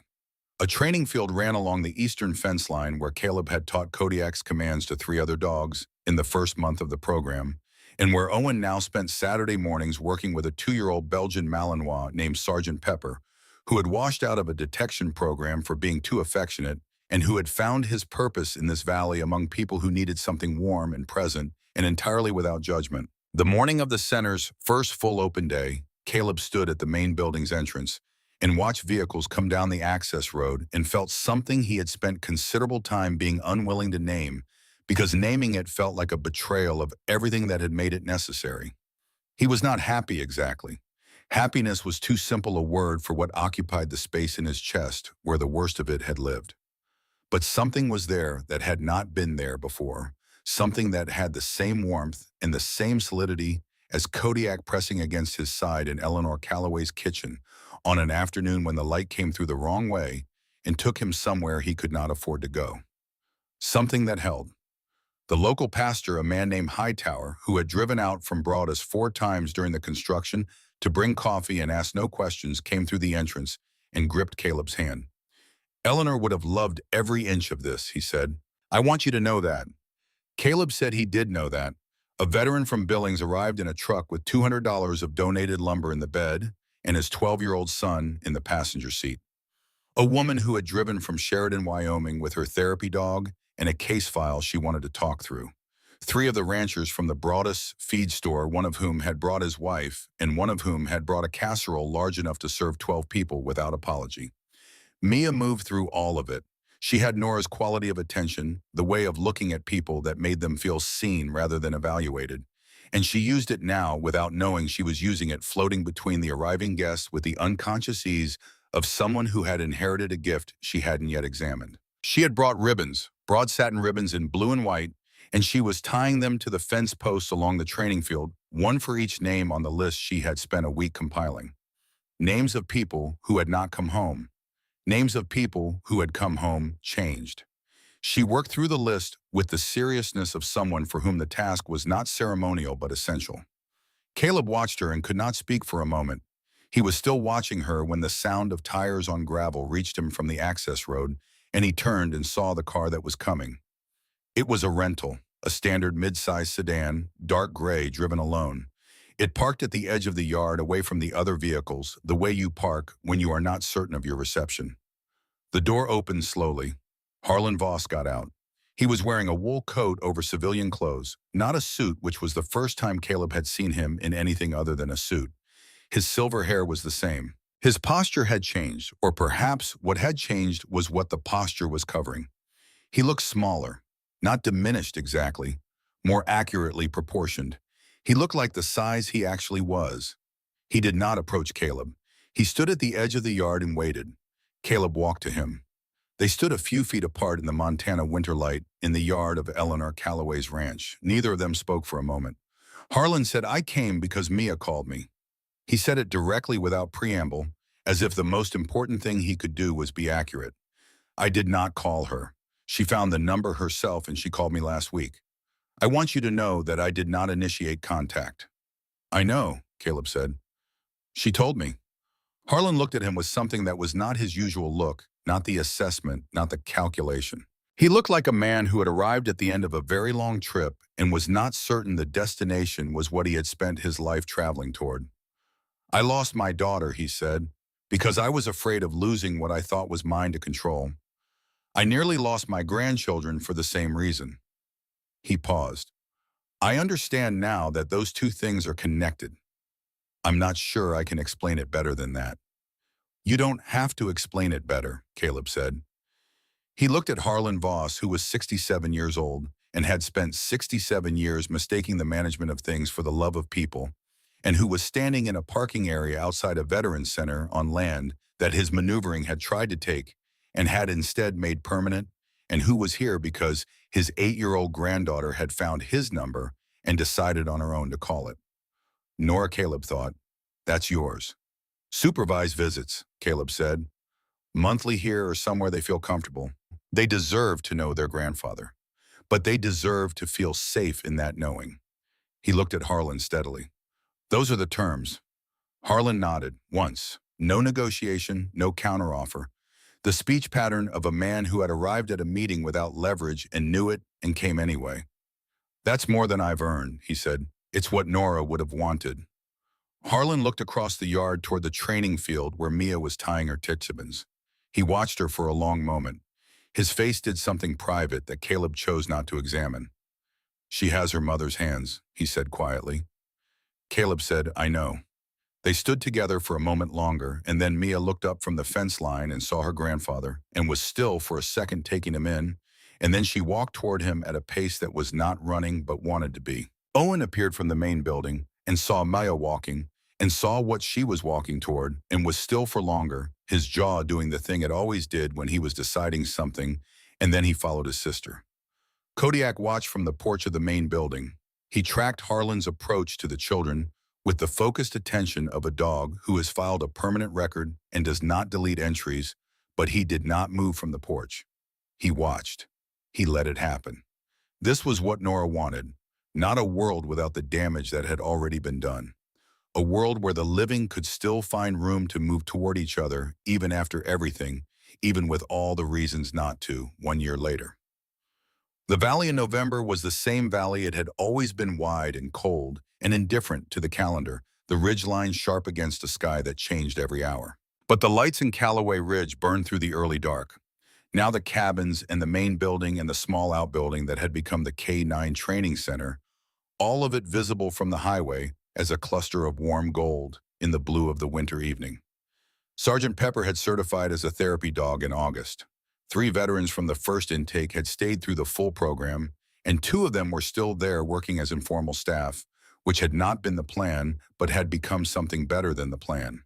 A training field ran along the eastern fence line where Caleb had taught Kodiak's commands to three other dogs in the first month of the program, and where Owen now spent Saturday mornings working with a 2-year-old Belgian Malinois named Sergeant Pepper, who had washed out of a detection program for being too affectionate and who had found his purpose in this valley among people who needed something warm and present and entirely without judgment. The morning of the center's first full open day, Caleb stood at the main building's entrance and watched vehicles come down the access road and felt something he had spent considerable time being unwilling to name because naming it felt like a betrayal of everything that had made it necessary. He was not happy exactly. Happiness was too simple a word for what occupied the space in his chest where the worst of it had lived. But something was there that had not been there before, something that had the same warmth and the same solidity as Kodiak pressing against his side in Eleanor Calloway's kitchen on an afternoon when the light came through the wrong way and took him somewhere he could not afford to go. Something that held. The local pastor, a man named Hightower, who had driven out from Broadus 4 times during the construction to bring coffee and ask no questions, came through the entrance and gripped Caleb's hand. Eleanor would have loved every inch of this, he said. I want you to know that. Caleb said he did know that. A veteran from Billings arrived in a truck with $200 of donated lumber in the bed and his 12-year-old son in the passenger seat. A woman who had driven from Sheridan, Wyoming with her therapy dog and a case file she wanted to talk through. 3 of the ranchers from the Broadus feed store, one of whom had brought his wife and one of whom had brought a casserole large enough to serve 12 people without apology. Mia moved through all of it. She had Nora's quality of attention, the way of looking at people that made them feel seen rather than evaluated. And she used it now without knowing she was using it, floating between the arriving guests with the unconscious ease of someone who had inherited a gift she hadn't yet examined. She had brought ribbons, broad satin ribbons in blue and white, and she was tying them to the fence posts along the training field, one for each name on the list she had spent a week compiling. Names of people who had not come home. Names of people who had come home changed. She worked through the list with the seriousness of someone for whom the task was not ceremonial but essential. Caleb watched her and could not speak for a moment. He was still watching her when the sound of tires on gravel reached him from the access road, and he turned and saw the car that was coming. It was a rental, a standard mid-sized sedan, dark gray, driven alone. It parked at the edge of the yard away from the other vehicles, the way you park when you are not certain of your reception. The door opened slowly. Harlan Voss got out. He was wearing a wool coat over civilian clothes, not a suit, which was the first time Caleb had seen him in anything other than a suit. His silver hair was the same. His posture had changed, or perhaps what had changed was what the posture was covering. He looked smaller, not diminished exactly, more accurately proportioned. He looked like the size he actually was. He did not approach Caleb. He stood at the edge of the yard and waited. Caleb walked to him. They stood a few feet apart in the Montana winter light in the yard of Eleanor Calloway's ranch. Neither of them spoke for a moment. Harlan said, "I came because Mia called me." He said it directly without preamble, as if the most important thing he could do was be accurate. "I did not call her. She found the number herself and she called me last week. I want you to know that I did not initiate contact." "I know," Caleb said. "She told me." Harlan looked at him with something that was not his usual look, not the assessment, not the calculation. He looked like a man who had arrived at the end of a very long trip and was not certain the destination was what he had spent his life traveling toward. "I lost my daughter," he said, "because I was afraid of losing what I thought was mine to control. I nearly lost my grandchildren for the same reason." He paused. "I understand now that those two things are connected. I'm not sure I can explain it better than that." "You don't have to explain it better," Caleb said. He looked at Harlan Voss, who was 67 years old and had spent 67 years mistaking the management of things for the love of people, and who was standing in a parking area outside a veterans center on land that his maneuvering had tried to take and had instead made permanent, and who was here because his 8-year-old granddaughter had found his number and decided on her own to call it. Nora, Caleb thought. That's yours. Supervised visits, Caleb said. Monthly here or somewhere they feel comfortable. They deserve to know their grandfather, but they deserve to feel safe in that knowing. He looked at Harlan steadily. Those are the terms. Harlan nodded, once. No negotiation, no counteroffer. The speech pattern of a man who had arrived at a meeting without leverage and knew it and came anyway. That's more than I've earned, he said. It's what Nora would have wanted. Harlan looked across the yard toward the training field where Mia was tying her Titsibans. He watched her for a long moment. His face did something private that Caleb chose not to examine. She has her mother's hands, he said quietly. Caleb said, I know. They stood together for a moment longer, and then Mia looked up from the fence line and saw her grandfather, and was still for a second taking him in, and then she walked toward him at a pace that was not running but wanted to be. Owen appeared from the main building and saw Maya walking, and saw what she was walking toward, and was still for longer, his jaw doing the thing it always did when he was deciding something, and then he followed his sister. Kodiak watched from the porch of the main building. He tracked Harlan's approach to the children with the focused attention of a dog who has filed a permanent record and does not delete entries, but he did not move from the porch. He watched. He let it happen. This was what Nora wanted, not a world without the damage that had already been done. A world where the living could still find room to move toward each other, even after everything, even with all the reasons not to, 1 year later. The valley in November was the same valley it had always been, wide and cold and indifferent to the calendar, the ridgeline sharp against a sky that changed every hour. But the lights in Callaway Ridge burned through the early dark. Now the cabins and the main building and the small outbuilding that had become the K-9 training center, all of it visible from the highway as a cluster of warm gold in the blue of the winter evening. Sergeant Pepper had certified as a therapy dog in August. 3 veterans from the first intake had stayed through the full program, and 2 of them were still there working as informal staff, which had not been the plan, but had become something better than the plan.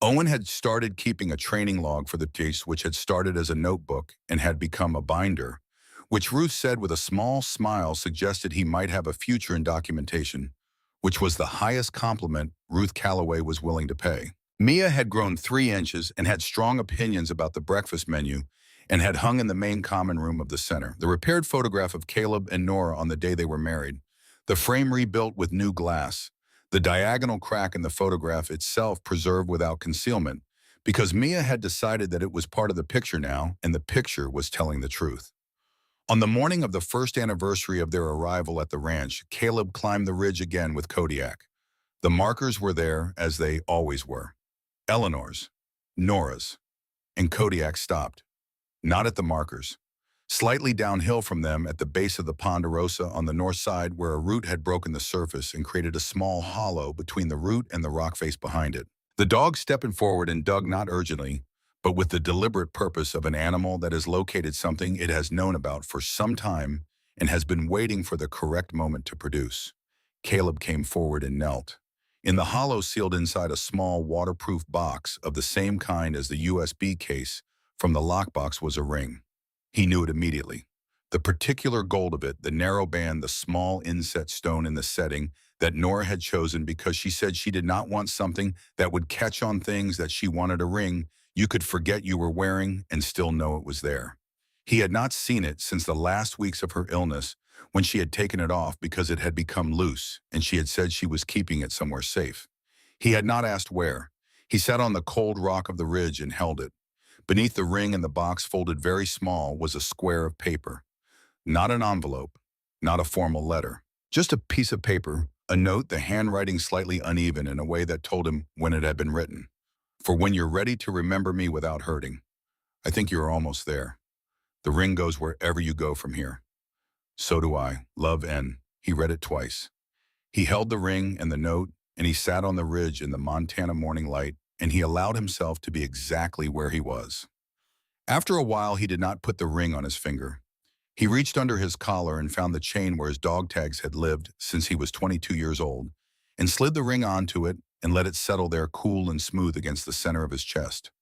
Owen had started keeping a training log for the case, which had started as a notebook and had become a binder, which Ruth said with a small smile suggested he might have a future in documentation, which was the highest compliment Ruth Calloway was willing to pay. Mia had grown 3 inches and had strong opinions about the breakfast menu and had hung in the main common room of the center. The repaired photograph of Caleb and Nora on the day they were married, the frame rebuilt with new glass, the diagonal crack in the photograph itself preserved without concealment, because Mia had decided that it was part of the picture now, and the picture was telling the truth. On the morning of the first anniversary of their arrival at the ranch, Caleb climbed the ridge again with Kodiak. The markers were there, as they always were. Eleanor's, Nora's, and Kodiak stopped. Not at the markers. Slightly downhill from them, at the base of the Ponderosa on the north side, where a root had broken the surface and created a small hollow between the root and the rock face behind it. The dog stepped forward and dug, not urgently, but with the deliberate purpose of an animal that has located something it has known about for some time and has been waiting for the correct moment to produce. Caleb came forward and knelt. In the hollow, sealed inside a small waterproof box of the same kind as the USB case from the lockbox, was a ring. He knew it immediately. The particular gold of it, the narrow band, the small inset stone in the setting that Nora had chosen because she said she did not want something that would catch on things that she wanted a ring you could forget you were wearing and still know it was there. He had not seen it since the last weeks of her illness, when she had taken it off because it had become loose and she had said she was keeping it somewhere safe. He had not asked where. He sat on the cold rock of the ridge and held it. Beneath the ring in the box, folded very small, was a square of paper. Not an envelope, not a formal letter. Just a piece of paper, a note, the handwriting slightly uneven in a way that told him when it had been written. For when you're ready to remember me without hurting. I think you are almost there. The ring goes wherever you go from here. So do I. Love, N. He read it twice. He held the ring and the note, and he sat on the ridge in the Montana morning light, and he allowed himself to be exactly where he was. After a while, he did not put the ring on his finger. He reached under his collar and found the chain where his dog tags had lived since he was 22 years old, and slid the ring onto it and let it settle there cool and smooth against the center of his chest,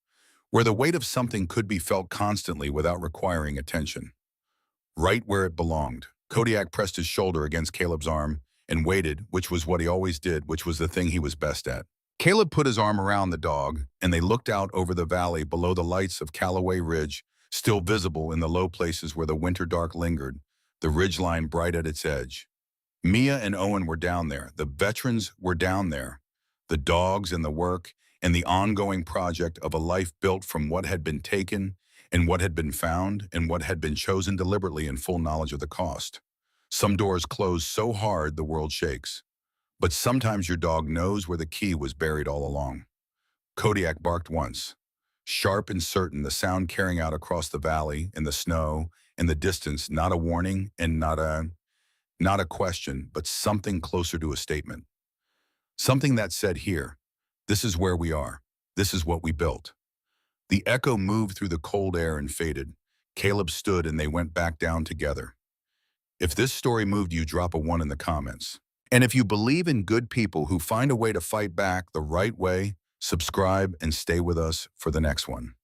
where the weight of something could be felt constantly without requiring attention. Right where it belonged. Kodiak pressed his shoulder against Caleb's arm, and waited, which was what he always did, which was the thing he was best at. Caleb put his arm around the dog, and they looked out over the valley below the lights of Callaway Ridge, still visible in the low places where the winter dark lingered, the ridgeline bright at its edge. Mia and Owen were down there. The veterans were down there. The dogs and the work and the ongoing project of a life built from what had been taken and what had been found and what had been chosen deliberately in full knowledge of the cost. Some doors close so hard the world shakes. But sometimes your dog knows where the key was buried all along. Kodiak barked once, sharp and certain, the sound carrying out across the valley, in the snow, in the distance, not a warning and not a question, but something closer to a statement. Something that said here, this is where we are. This is what we built. The echo moved through the cold air and faded. Caleb stood and they went back down together. If this story moved you, drop a 1 in the comments. And if you believe in good people who find a way to fight back the right way, subscribe and stay with us for the next one.